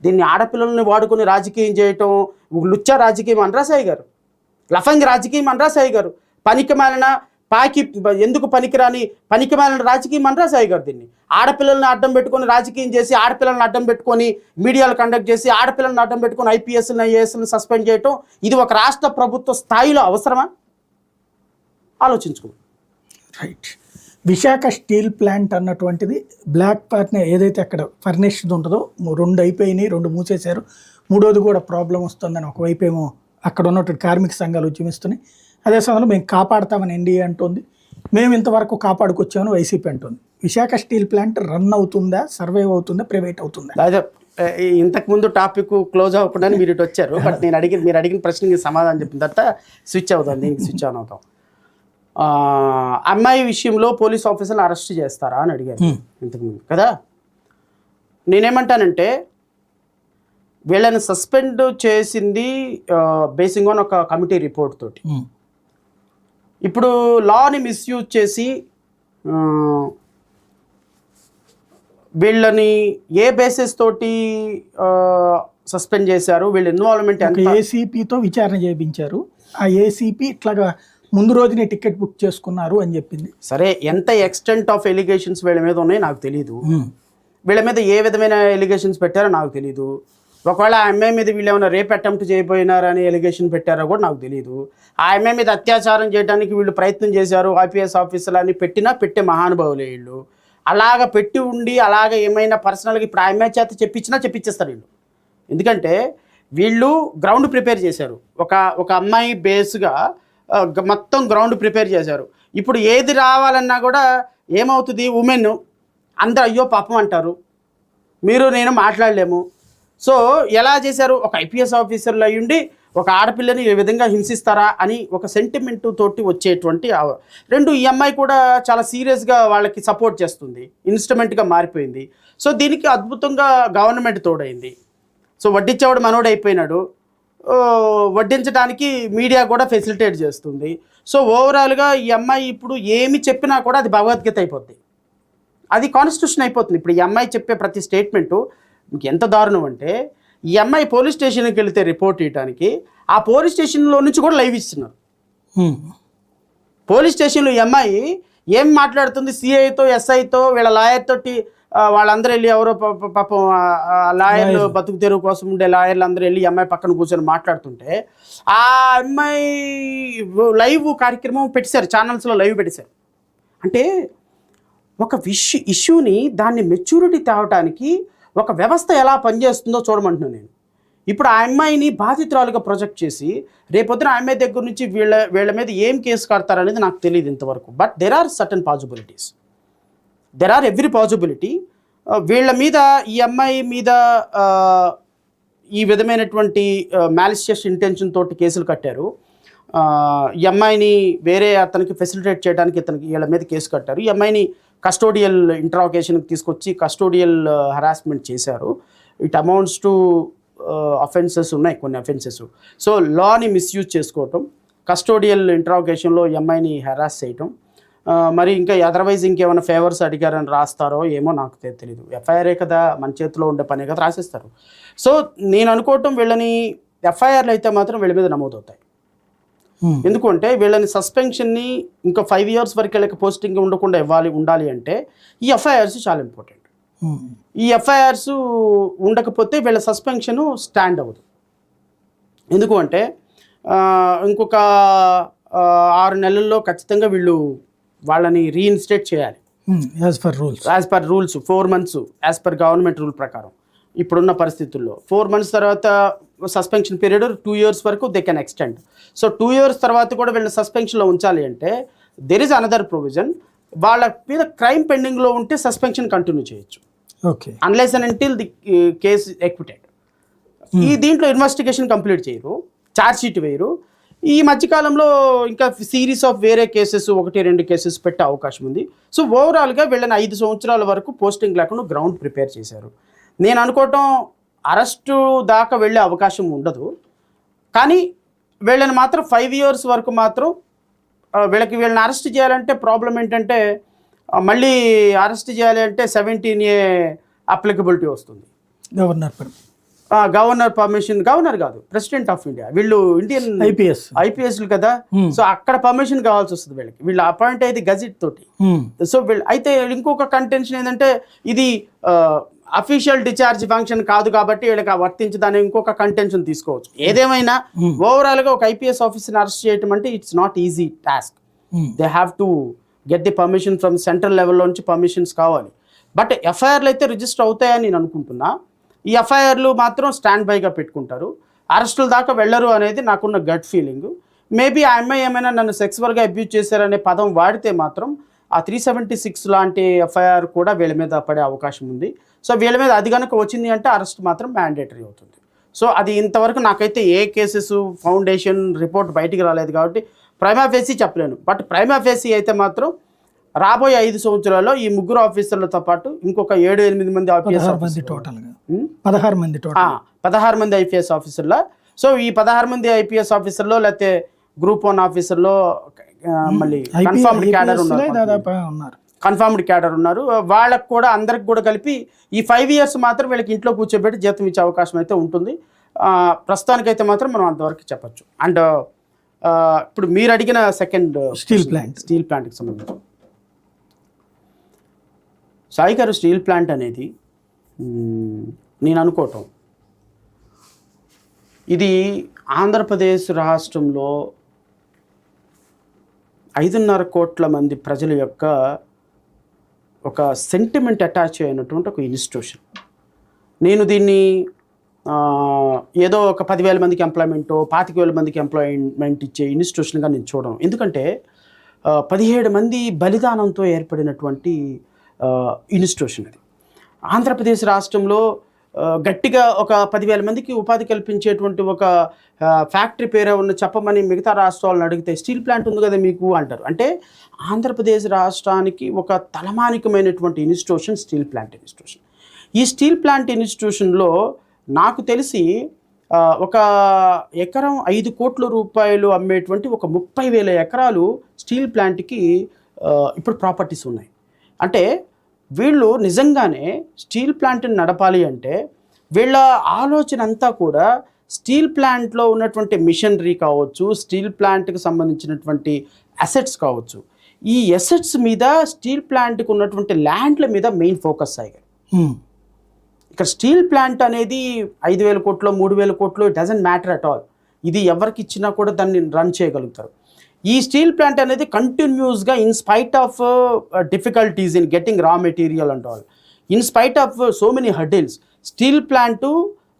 దీన్ని ఆడపిల్లల్ని వాడుకొని రాజకీయం చేయటం లుచ్చా రాజకీయం అనరా సాయి గారు, లఫంగి రాజకీయం అనరా సాయి గారు, పనికిమాలిన ఎందుకు పనికిరాని పనికిమాలిన రాజకీయం అనరా సాయి గారు. దీన్ని ఆడపిల్లల్ని అడ్డం పెట్టుకొని రాజకీయం చేసి, ఆడపిల్లల్ని అడ్డం పెట్టుకొని మీడియాలు కండక్ట్ చేసి, ఆడపిల్లల్ని అడ్డం పెట్టుకొని ఐపీఎస్ని ఐఏఎస్ని సస్పెండ్ చేయటం, ఇది ఒక రాష్ట్ర ప్రభుత్వ స్థాయిలో అవసరమా? ఆలోచించుకో. రైట్. విశాఖ స్టీల్ ప్లాంట్ అన్నటువంటిది బ్లాక్ పార్ట్ని ఏదైతే అక్కడ ఫర్నిష్డ్ ఉంటుందో 2 అయిపోయినాయి, 2 మూసేశారు, 3వది కూడా ప్రాబ్లం వస్తుందని ఒకవైపు ఏమో అక్కడ ఉన్నటువంటి కార్మిక సంఘాలు ఉద్యమిస్తున్నాయి. అదే సమయంలో మేము కాపాడతామని ఎన్డీఏ అంటుంది, మేము ఇంతవరకు కాపాడుకొచ్చామని వైసీపీ అంటుంది. విశాఖ స్టీల్ ప్లాంట్ రన్ అవుతుందా, సర్వైవ్ అవుతుందా, ప్రైవేట్ అవుతుందా? ఇంతకుముందు టాపిక్ క్లోజ్ అవ్వకుండా మీరు ఇటు వచ్చారు. బట్ మీరు అడిగిన ప్రశ్నకి సమాధానం చెప్పిన తర్వాత స్విచ్ అవుతాం, దీనికి స్విచ్ ఆన్ అవుతాం. అమ్మాయి విషయంలో పోలీస్ ఆఫీసర్లు అరెస్ట్ చేస్తారా అని అడిగారు ఇంతకుముందు కదా. నేనేమంటానంటే వీళ్ళని సస్పెండ్ చేసింది బేసింగ్ ఆన్ ఒక కమిటీ రిపోర్ట్ తోటి. ఇప్పుడు లాని మిస్యూజ్ చేసి వీళ్ళని ఏ బేసిస్ తోటి సస్పెండ్ చేశారు, వీళ్ళ ఇన్వాల్వ్మెంట్ ఎంత? ఏసీపీతో విచారణ చేయించారు, ఆ ఏసీపీ ఇట్లాగా ముందు రోజునే టికెట్ బుక్ చేసుకున్నారు అని చెప్పింది. సరే, ఎంత ఎక్స్టెంట్ ఆఫ్ ఎలిగేషన్స్ వీళ్ళ మీద ఉన్నాయో నాకు తెలీదు, వీళ్ళ మీద ఏ విధమైన ఎలిగేషన్స్ పెట్టారో నాకు తెలీదు. ఒకవేళ ఆ అమ్మాయి మీద వీళ్ళు ఏమైనా రేప్ అటెంప్ట్ చేయబోయినారని ఎలిగేషన్ పెట్టారో కూడా నాకు తెలియదు. ఆ అమ్మాయి మీద అత్యాచారం చేయడానికి వీళ్ళు ప్రయత్నం చేశారు, ఐపీఎస్ ఆఫీసర్లు అని పెట్టే మహానుభావులే వీళ్ళు. అలాగ పెట్టి ఉండి అలాగ ఏమైనా పర్సనల్గా ఇప్పుడు ఆ అమ్మాయి చేత చెప్పిచ్చేస్తారు వీళ్ళు. ఎందుకంటే వీళ్ళు గ్రౌండ్ ప్రిపేర్ చేశారు, ఒక అమ్మాయి బేస్గా మొత్తం గ్రౌండ్ ప్రిపేర్ చేశారు. ఇప్పుడు ఏది రావాలన్నా కూడా ఏమవుతుంది, ఉమెన్ అందరూ అయ్యో పాపం అంటారు, మీరు నేను మాట్లాడలేము. సో ఎలా చేశారు, ఒక ఐపీఎస్ ఆఫీసర్లు అయ్యుండి ఒక ఆడపిల్లని ఏ విధంగా హింసిస్తారా అని ఒక సెంటిమెంట్ తోటి వచ్చేటువంటి ఈ అమ్మాయి కూడా చాలా సీరియస్గా వాళ్ళకి సపోర్ట్ చేస్తుంది, ఇన్స్ట్రుమెంట్గా మారిపోయింది. సో దీనికి అద్భుతంగా గవర్నమెంట్ తోడైంది. సో వడ్డించేవాడు మనోడు అయిపోయినాడు, వడ్డించడానికి మీడియా కూడా ఫెసిలిటేట్ చేస్తుంది. సో ఓవరాల్గా ఈ అమ్మాయి ఇప్పుడు ఏమి చెప్పినా కూడా అది భగవద్గీత అయిపోద్ది, అది కాన్స్టిట్యూషన్ అయిపోతుంది. ఇప్పుడు ఈ అమ్మాయి చెప్పే ప్రతి స్టేట్మెంటు ఎంత దారుణం అంటే, ఈ అమ్మాయి పోలీస్ స్టేషన్కి వెళితే రిపోర్ట్ ఇవ్వడానికి ఆ పోలీస్ స్టేషన్లో నుంచి కూడా లైవ్ ఇస్తున్నారు. పోలీస్ స్టేషన్లో ఈ అమ్మాయి ఏం మాట్లాడుతుంది, సిఐతో ఎస్ఐతో వీళ్ళ లాయర్ తోటి వాళ్ళందరూ వెళ్ళి ఎవరో పాపం లాయర్లు బతుకు తెరువు కోసం ఉండే లాయర్లు అందరూ వెళ్ళి అమ్మాయి పక్కన కూర్చొని మాట్లాడుతుంటే ఆ అమ్మాయి లైవ్ కార్యక్రమం పెట్టేశారు, ఛానల్స్లో లైవ్ పెట్టేశారు. అంటే ఒక ఇష్యూని దాన్ని మెచ్యూరిటీ తేవటానికి ఒక వ్యవస్థ ఎలా పనిచేస్తుందో చూడమంటున్నాను నేను. ఇప్పుడు ఆ అమ్మాయిని బాధితురాలుగా ప్రొజెక్ట్ చేసి రేపొద్దున ఆ అమ్మాయి దగ్గర నుంచి వీళ్ళ మీద ఏం కేసు కడతారనేది నాకు తెలియదు ఇంతవరకు. But there are certain possibilities, there are every possibility. వీళ్ళ మీద, ఈ అమ్మాయి మీద ఈ విధమైనటువంటి మ్యాలిషియస్ ఇంటెన్షన్ తోటి కేసులు కట్టారు. ఈ అమ్మాయిని వేరే అతనికి ఫెసిలిటేట్ చేయడానికి వీళ్ళ మీద కేసు కట్టారు. ఈ అమ్మాయిని కస్టోడియల్ ఇంట్రాగేషన్కి తీసుకొచ్చి కస్టోడియల్ హరాస్మెంట్ చేశారు. ఇట్ అమౌంట్స్ టు అఫెన్సెస్ ఉన్నాయి, కొన్ని అఫెన్సెస్. సో లాని మిస్యూజ్ చేసుకోవటం, కస్టోడియల్ ఇంట్రాగేషన్లో ఈ అమ్మాయిని హెరాస్ చేయటం, మరి ఇంకా అదర్వైజ్ ఇంకేమైనా ఫేవర్స్ అడిగారని రాస్తారో ఏమో నాకు తెలియదు. ఎఫ్ఐఆర్ఏ కదా, మన చేతిలో ఉండే పనే కదా, రాసేస్తారు. సో నేను అనుకోవటం వీళ్ళని ఎఫ్ఐఆర్లు అయితే మాత్రం వీళ్ళ మీద నమోదవుతాయి. ఎందుకంటే వీళ్ళని సస్పెన్షన్ని ఇంకా 5 years వరకు వీళ్ళకి పోస్టింగ్ ఉండకుండా ఉండాలి అంటే ఈ ఎఫ్ఐఆర్స్ చాలా ఇంపార్టెంట్. ఈ ఎఫ్ఐఆర్స్ ఉండకపోతే వీళ్ళ సస్పెన్షన్ స్టాండ్ అవ్వదు. ఎందుకు అంటే ఇంకొక 6 నెలల్లో ఖచ్చితంగా వాళ్ళని రీఇన్స్టేట్ చేయాలి as per rules. 4 months as per government rule ప్రకారం ఇప్పుడున్న పరిస్థితుల్లో. 4 months తర్వాత సస్పెన్షన్ పీరియడ్ 2 years వరకు they can extend. So 2 years తర్వాత కూడా వీళ్ళని సస్పెన్షన్లో ఉంచాలి అంటే దెర్ ఈజ్ అనదర్ ప్రొవిజన్. వాళ్ళ మీద క్రైమ్ పెండింగ్లో ఉంటే సస్పెన్షన్ కంటిన్యూ చేయొచ్చు, unless and until the case acquitted. ఈ దీంట్లో ఇన్వెస్టిగేషన్ కంప్లీట్ చేయరు, ఛార్జ్ షీట్ వేయరు. ఈ మధ్యకాలంలో ఇంకా సిరీస్ ఆఫ్ వేరే కేసెస్ 1-2 కేసెస్ పెట్టే అవకాశం ఉంది. సో ఓవరాల్గా వీళ్ళని 5 సంవత్సరాల వరకు పోస్టింగ్ లేకుండా గ్రౌండ్ ప్రిపేర్ చేశారు. నేను అనుకోవటం అరెస్టు దాకా వెళ్ళే అవకాశం ఉండదు, కానీ వీళ్ళని మాత్రం 5 years వరకు మాత్రం వీళ్ళని అరెస్ట్ చేయాలంటే ప్రాబ్లం ఏంటంటే మళ్ళీ అరెస్ట్ చేయాలి అంటే 17A అప్లికబిలిటీ వస్తుంది. గవర్నర్ కాదు, ప్రెసిడెంట్ ఆఫ్ ఇండియా. వీళ్ళు ఇండియన్ ఐపీఎస్లు కదా, సో అక్కడ పర్మిషన్ కావాల్సి వస్తుంది వీళ్ళకి. వీళ్ళు అపాయింట్ అయితే గజెట్ తోటి. సో వీళ్ళు అయితే ఇంకొక కంటెన్షన్ ఏంటంటే ఇది అఫీషియల్ డిశ్చార్జ్ ఫంక్షన్ కాదు కాబట్టి వీళ్ళకి వర్తించదని ఇంకొక కంటెన్షన్ తీసుకోవచ్చు. ఏదేమైనా ఓవరాల్ గా ఒక ఐపీఎస్ ఆఫీసర్ని అరెస్ట్ చేయడం అంటే it's not easy task. They have to get the permission from central లెవెల్లో నుంచి పర్మిషన్స్ కావాలి. బట్ ఎఫ్ఐఆర్లు అయితే రిజిస్టర్ అవుతాయని నేను అనుకుంటున్నా. ఈ ఎఫ్ఐఆర్లు మాత్రం స్టాండ్ బైగా పెట్టుకుంటారు, అరెస్టుల దాకా వెళ్ళరు అనేది నాకున్న గట్ ఫీలింగ్. మేబీ ఆ అమ్మాయి ఏమైనా నన్ను సెక్సువల్గా అబ్యూజ్ చేశారనే పదం వాడితే మాత్రం ఆ 376 లాంటి ఎఫ్ఐఆర్ కూడా వీళ్ళ మీద పడే అవకాశం ఉంది. సో వీళ్ళ మీద అది కనుక వచ్చింది అంటే అరెస్ట్ మాత్రం మ్యాండేటరీ అవుతుంది. సో అది ఇంతవరకు నాకైతే ఏ కేసెస్ ఫౌండేషన్ రిపోర్ట్ బయటికి రాలేదు కాబట్టి ప్రైమా ఫేసీ చెప్పలేను. బట్ ప్రైమా ఫేసీ అయితే మాత్రం రాబోయే 5 సంవత్సరాల్లో ఈ ముగ్గురు ఆఫీసర్లతో పాటు ఇంకొక 7-8 మంది ఐపీఎస్ 16 మంది ఐపీఎస్ ఆఫీసర్ల. సో ఈ 16 మంది ఐపీఎస్ ఆఫీసర్లో లేకపోతే గ్రూప్ 1 ఆఫీసర్లో మళ్ళీ కన్ఫర్మ్డ్ క్యాడర్ ఉన్నారు. వాళ్ళకు కూడా అందరికి కూడా కలిపి ఈ 5 years మాత్రం వీళ్ళకి ఇంట్లో కూర్చోబెట్టి జీతం ఇచ్చే అవకాశం అయితే ఉంటుంది. ప్రస్తుతానికైతే మాత్రం మనం అంతవరకు చెప్పచ్చు. అండ్ ఇప్పుడు మీరు అడిగిన సెకండ్ స్టీల్ ప్లాంట్కి సంబంధించి సాయి గారు, స్టీల్ ప్లాంట్ అనేది నేను అనుకోవటం ఇది ఆంధ్రప్రదేశ్ రాష్ట్రంలో 5.5 కోట్ల మంది ప్రజల యొక్క ఒక సెంటిమెంట్ అటాచ్ అయినటువంటి ఒక ఇన్స్టిట్యూషన్. నేను దీన్ని ఏదో ఒక 10,000 మందికి ఎంప్లాయ్మెంటో 25,000 మందికి ఎంప్లాయ్మెంట్ ఇచ్చే ఇన్స్టిట్యూషన్గా నేను చూడడం. ఎందుకంటే 17 మంది బలిదానంతో ఏర్పడినటువంటి ఇన్స్టిట్యూషన్ అది. ఆంధ్రప్రదేశ్ రాష్ట్రంలో గట్టిగా ఒక 10,000 మందికి ఉపాధి కల్పించేటువంటి ఒక ఫ్యాక్టరీ పేరే ఉన్న చెప్పమని మిగతా రాష్ట్రాలను అడిగితే స్టీల్ ప్లాంట్ ఉంది కదా మీకు అంటారు. అంటే ఆంధ్రప్రదేశ్ రాష్ట్రానికి ఒక తలమానికమైనటువంటి ఇన్స్టిట్యూషన్ స్టీల్ ప్లాంట్ ఇన్స్టిట్యూషన్. ఈ స్టీల్ ప్లాంట్ ఇన్స్టిట్యూషన్లో నాకు తెలిసి ఒక ఎకరం 5 కోట్ల రూపాయలు అమ్మేటువంటి ఒక 30,000 ఎకరాలు స్టీల్ ప్లాంట్కి ఇప్పుడు ప్రాపర్టీస్ ఉన్నాయి. అంటే వీళ్ళు నిజంగానే స్టీల్ ప్లాంట్ని నడపాలి అంటే వీళ్ళ ఆలోచన అంతా కూడా స్టీల్ ప్లాంట్లో ఉన్నటువంటి మిషనరీ కావచ్చు, స్టీల్ ప్లాంట్కి సంబంధించినటువంటి అసెట్స్ కావచ్చు, ఈ అసెట్స్ మీద స్టీల్ ప్లాంట్కి ఉన్నటువంటి ల్యాండ్ల మీద మెయిన్ ఫోకస్ అయ్యారు. ఇక్కడ స్టీల్ ప్లాంట్ అనేది 5,000 కోట్లు 3,000 కోట్లు డజంట్ మ్యాటర్ అట్ ఆల్. ఇది ఎవరికి ఇచ్చినా కూడా దాన్ని రన్ చేయగలుగుతారు. ఈ స్టీల్ ప్లాంట్ అనేది కంటిన్యూస్గా in spite of difficulties in getting raw material and all, in spite of so many hurdles, steel plant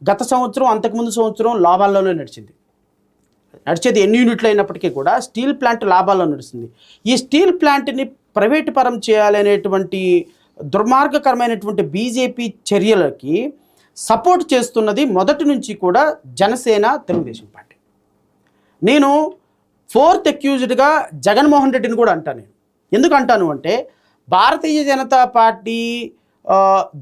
గత సంవత్సరం అంతకుముందు సంవత్సరం లాభాల్లోనే నడిచేది ఎన్ని యూనిట్లు అయినప్పటికీ కూడా స్టీల్ ప్లాంట్ లాభాల్లో నడుస్తుంది. ఈ స్టీల్ ప్లాంట్ని ప్రైవేటు పరం చేయాలనేటువంటి దుర్మార్గకరమైనటువంటి బీజేపీ చర్యలకి సపోర్ట్ చేస్తున్నది మొదటి నుంచి కూడా జనసేన, తెలుగుదేశం పార్టీ. నేను 4th అక్యూజ్డ్గా జగన్మోహన్ రెడ్డిని కూడా అంటాను. నేను ఎందుకు అంటాను అంటే భారతీయ జనతా పార్టీ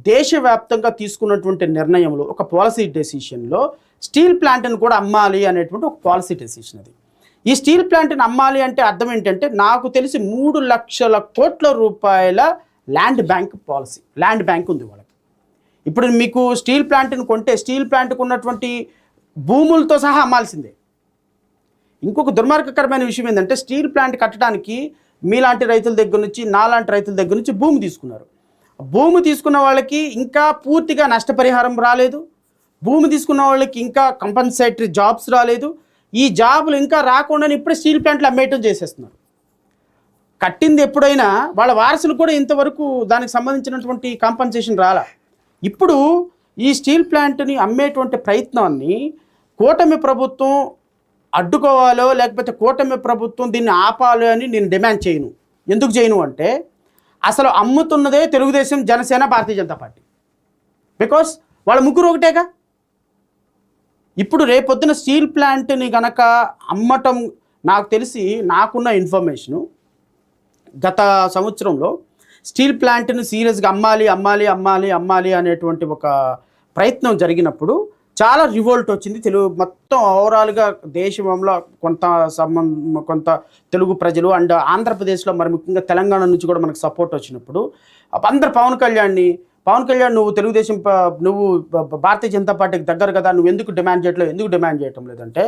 దేశవ్యాప్తంగా తీసుకున్నటువంటి నిర్ణయంలో ఒక పాలసీ డెసిషన్లో స్టీల్ ప్లాంట్ని కూడా అమ్మాలి అనేటువంటి ఒక పాలసీ డెసిషన్ అది. ఈ స్టీల్ ప్లాంట్ని అమ్మాలి అంటే అర్థం ఏంటంటే నాకు తెలిసి 3 లక్షల కోట్ల రూపాయల land bank policy, land bank ఉంది వాళ్ళకి. ఇప్పుడు మీకు స్టీల్ ప్లాంట్ని కొంటే స్టీల్ ప్లాంట్కి ఉన్నటువంటి భూములతో సహా అమ్మాల్సిందే. ఇంకొక దుర్మార్గకరమైన విషయం ఏంటంటే స్టీల్ ప్లాంట్ కట్టడానికి మీలాంటి రైతుల దగ్గర నుంచి, నాలాంటి రైతుల దగ్గర నుంచి భూమి తీసుకున్నారు. భూమి తీసుకున్న వాళ్ళకి ఇంకా పూర్తిగా నష్టపరిహారం రాలేదు, భూమి తీసుకున్న వాళ్ళకి ఇంకా కంపన్సేటరీ జాబ్స్ రాలేదు. ఈ జాబులు ఇంకా రాకుండా ఇప్పుడే స్టీల్ ప్లాంట్లు అమ్మేయటం చేసేస్తున్నారు. కట్టింది ఎప్పుడైనా వాళ్ళ వారసులు కూడా ఇంతవరకు దానికి సంబంధించినటువంటి కాంపన్సేషన్ రాలా. ఇప్పుడు ఈ స్టీల్ ప్లాంట్ని అమ్మేటువంటి ప్రయత్నాన్ని కూటమి ప్రభుత్వం అడ్డుకోవాలో లేకపోతే కూటమి ప్రభుత్వం దీన్ని ఆపాలో అని నేను డిమాండ్ చేయను. ఎందుకు చేయను అంటే అసలు అమ్ముతున్నదే తెలుగుదేశం, జనసేన, భారతీయ జనతా పార్టీ. బికాస్ వాళ్ళ ముగ్గురు ఒకటేగా. ఇప్పుడు రేపొద్దున స్టీల్ ప్లాంట్ని కనుక అమ్మటం, నాకు తెలిసి నాకున్న ఇన్ఫర్మేషను గత సంవత్సరంలో స్టీల్ ప్లాంట్ని సీరియస్గా అమ్మాలి అనేటువంటి ఒక ప్రయత్నం జరిగినప్పుడు చాలా రివోల్ట్ వచ్చింది. మొత్తం ఓవరాల్గా దేశంలో కొంత తెలుగు ప్రజలు అండ్ ఆంధ్రప్రదేశ్లో మరి ముఖ్యంగా తెలంగాణ నుంచి కూడా మనకు సపోర్ట్ వచ్చినప్పుడు అందరు పవన్ పవన్ కళ్యాణ్ నువ్వు తెలుగుదేశం నువ్వు భారతీయ జనతా పార్టీకి దగ్గర కదా, నువ్వు ఎందుకు డిమాండ్ చేయటం లేదంటే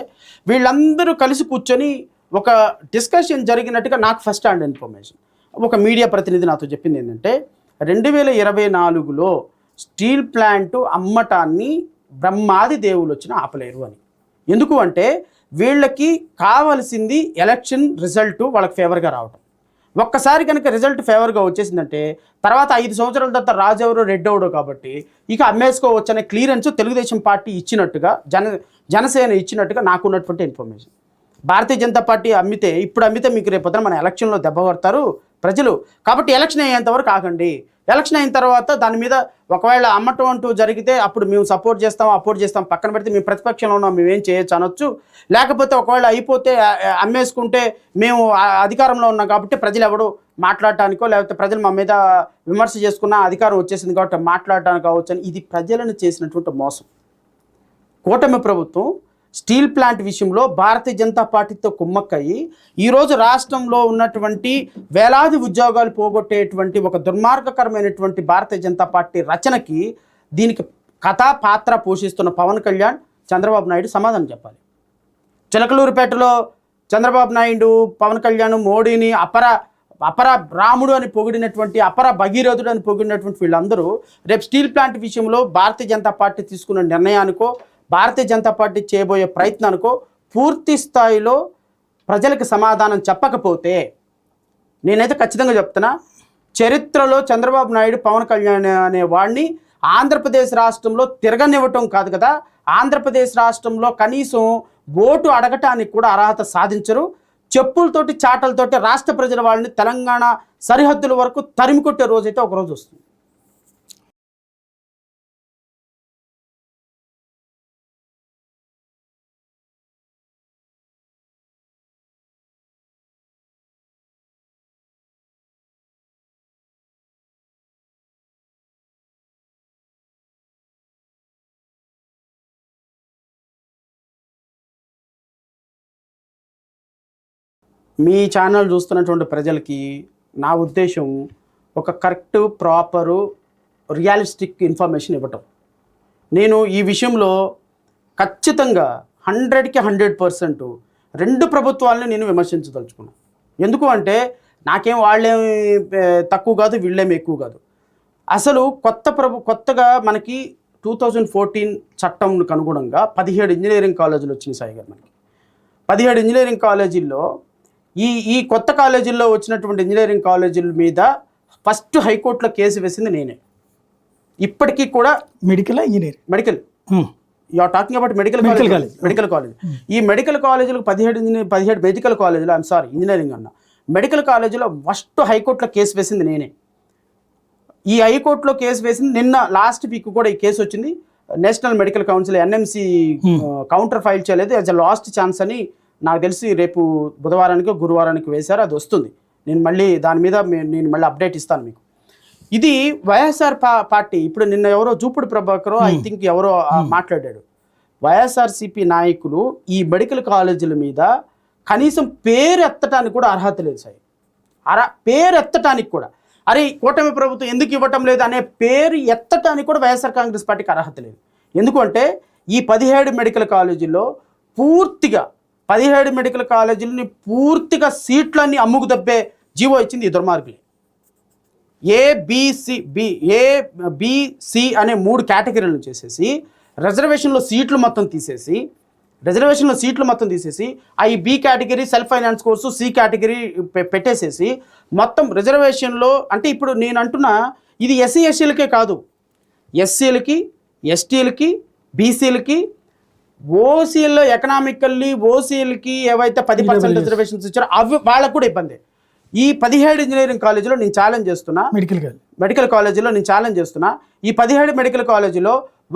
వీళ్ళందరూ కలిసి కూర్చొని ఒక డిస్కషన్ జరిగినట్టుగా నాకు ఫస్ట్ హ్యాండ్ ఇన్ఫర్మేషన్ ఒక మీడియా ప్రతినిధి నాతో చెప్పింది ఏంటంటే 2024లో స్టీల్ ప్లాంట్ అమ్మటాన్ని బ్రహ్మాది దేవులు వచ్చిన ఆపలేరు అని. ఎందుకు అంటే వీళ్ళకి కావాల్సింది ఎలక్షన్ రిజల్ట్ వాళ్ళకి ఫేవర్గా రావటం. ఒక్కసారి కనుక రిజల్ట్ ఫేవర్గా వచ్చేసిందంటే తర్వాత 5 సంవత్సరాల తర్వాత రాజు ఎవరో రెడ్ అవడో కాబట్టి ఇక అమ్మేసుకోవచ్చు అనే క్లియరెన్స్ తెలుగుదేశం పార్టీ ఇచ్చినట్టుగా జనసేన ఇచ్చినట్టుగా నాకు ఉన్నటువంటి ఇన్ఫర్మేషన్. భారతీయ జనతా పార్టీ ఇప్పుడు అమ్మితే మీకు రేపొద్దున మన ఎలక్షన్లో దెబ్బ కొడతారు ప్రజలు. కాబట్టి ఎలక్షన్ అయ్యేంత వరకు ఆగండి. ఎలక్షన్ అయిన తర్వాత దాని మీద ఒకవేళ అమ్మటం అంటూ జరిగితే అప్పుడు మేము అపోర్ట్ చేస్తాం పక్కన పెడితే మేము ప్రతిపక్షంలో ఉన్నాం, మేము ఏం చేయొచ్చు అనొచ్చు. లేకపోతే ఒకవేళ అయిపోతే అమ్మేసుకుంటే మేము అధికారంలో ఉన్నాం కాబట్టి ప్రజలు ఎవడు మాట్లాడటానికో లేకపోతే ప్రజలు మా మీద విమర్శ చేసుకున్న అధికారం వచ్చేసింది కాబట్టి మాట్లాడటానికి కావచ్చు అని. ఇది ప్రజలను చేసినటువంటి మోసం. కూటమి ప్రభుత్వం స్టీల్ ప్లాంట్ విషయంలో భారతీయ జనతా పార్టీతో కుమ్మక్కయ్యి ఈరోజు రాష్ట్రంలో ఉన్నటువంటి వేలాది ఉద్యోగాలు పోగొట్టేటువంటి ఒక దుర్మార్గకరమైనటువంటి భారతీయ జనతా పార్టీ రచనకి దీనికి పాత్ర పోషిస్తున్న పవన్ కళ్యాణ్, చంద్రబాబు నాయుడు సమాధానం చెప్పాలి. చిలకలూరుపేటలో చంద్రబాబు నాయుడు, పవన్ కళ్యాణ్ మోడీని అపర రాముడు అని పొగిడినటువంటి, అపర భగీరథుడు అని పొగిడినటువంటి వీళ్ళందరూ రేపు స్టీల్ ప్లాంట్ విషయంలో భారతీయ జనతా పార్టీ తీసుకున్న నిర్ణయానికో భారతీయ జనతా పార్టీ చేయబోయే ప్రయత్నానికో పూర్తి స్థాయిలో ప్రజలకు సమాధానం చెప్పకపోతే నేనైతే ఖచ్చితంగా చెప్తున్నా, చరిత్రలో చంద్రబాబు నాయుడు, పవన్ కళ్యాణ్ అనే వాడిని ఆంధ్రప్రదేశ్ రాష్ట్రంలో తిరగనివ్వటం కాదు కదా, ఆంధ్రప్రదేశ్ రాష్ట్రంలో కనీసం ఓటు అడగటానికి కూడా అర్హత సాధించరు. చెప్పులతోటి చాటలతోటి రాష్ట్ర ప్రజల వాళ్ళని తెలంగాణ సరిహద్దుల వరకు తరిమి కొట్టే రోజైతే ఒకరోజు వస్తుంది. మీ ఛానల్ చూస్తున్నటువంటి ప్రజలకి నా ఉద్దేశం ఒక కరెక్ట్, ప్రాపరు, రియలిస్టిక్ ఇన్ఫర్మేషన్ ఇవ్వటం. నేను ఈ విషయంలో ఖచ్చితంగా 100కి 100% రెండు ప్రభుత్వాలని నేను విమర్శించదలుచుకున్నాను. ఎందుకు అంటే నాకేం వాళ్ళేమి తక్కువ కాదు, వీళ్ళేమి ఎక్కువ కాదు. అసలు కొత్తగా మనకి 2014 చట్టంకు అనుగుణంగా 17 ఇంజనీరింగ్ కాలేజీలు వచ్చినాయి సాయి గారు. మనకి 17 ఇంజనీరింగ్ కాలేజీల్లో ఈ కొత్త కాలేజీల్లో వచ్చినటువంటి ఇంజనీరింగ్ కాలేజీల మీద ఫస్ట్ హైకోర్టులో కేసు వేసింది నేనే. ఇప్పటికీ కూడా medical you are talking about medical college. ఈ మెడికల్ కాలేజీలకు 17 మెడికల్ కాలేజీలు, ఐఎమ్ సారీ ఇంజనీరింగ్ అన్న మెడికల్ కాలేజీలో ఫస్ట్ హైకోర్టులో కేసు వేసింది నేనే. ఈ హైకోర్టులో కేసు వేసింది నిన్న లాస్ట్ వీక్ కూడా ఈ కేసు వచ్చింది. National medical council NMC counter file చేయలేదు. యాజ్ అ లాస్ట్ ఛాన్స్ అని నాకు తెలిసి రేపు బుధవారానికి గురువారానికి వేశారు, అది వస్తుంది. నేను మళ్ళీ దాని మీద మళ్ళీ అప్డేట్ ఇస్తాను మీకు. ఇది వైఎస్ఆర్ పార్టీ ఇప్పుడు నిన్న ఎవరో జూపుడు ప్రభాకర్ ఐ థింక్ ఎవరో మాట్లాడాడు. వైఎస్ఆర్సీపీ నాయకులు ఈ మెడికల్ కాలేజీల మీద కనీసం పేరు ఎత్తడానికి కూడా అర్హత లేదు సార్. పేరు ఎత్తడానికి కూడా, అరే కూటమి ప్రభుత్వం ఎందుకు ఇవ్వటం లేదు అనే పేరు ఎత్తడానికి కూడా వైఎస్ఆర్ కాంగ్రెస్ పార్టీకి అర్హత లేదు. ఎందుకంటే ఈ 17 మెడికల్ కాలేజీల్లో పూర్తిగా 17 మెడికల్ కాలేజీలని పూర్తిగా సీట్లన్నీ అమ్ముకు దబ్బే జీవో ఇచ్చింది ఈ దుర్మార్గులే. ABC అనే 3 కేటగిరీలు చేసేసి రిజర్వేషన్లో సీట్లు మొత్తం తీసేసి ఈ B category self finance course, C category పెట్టేసేసి మొత్తం రిజర్వేషన్లో, అంటే ఇప్పుడు నేను అంటున్నా ఇది SC SCలకే కాదు, SCలకి, STలకి, BCలకి, ఓసీల్లో ఎకనామికల్లీ ఓసీలకి ఏవైతే 10% రిజర్వేషన్స్ ఇచ్చారో అవి వాళ్ళకు కూడా ఇబ్బంది. ఈ 17 ఇంజనీరింగ్ కాలేజీలో నేను ఛాలెంజ్ చేస్తున్నా, మెడికల్ కాలేజీలో నేను ఛాలెంజ్ చేస్తున్నా, ఈ 17 మెడికల్ కాలేజీలో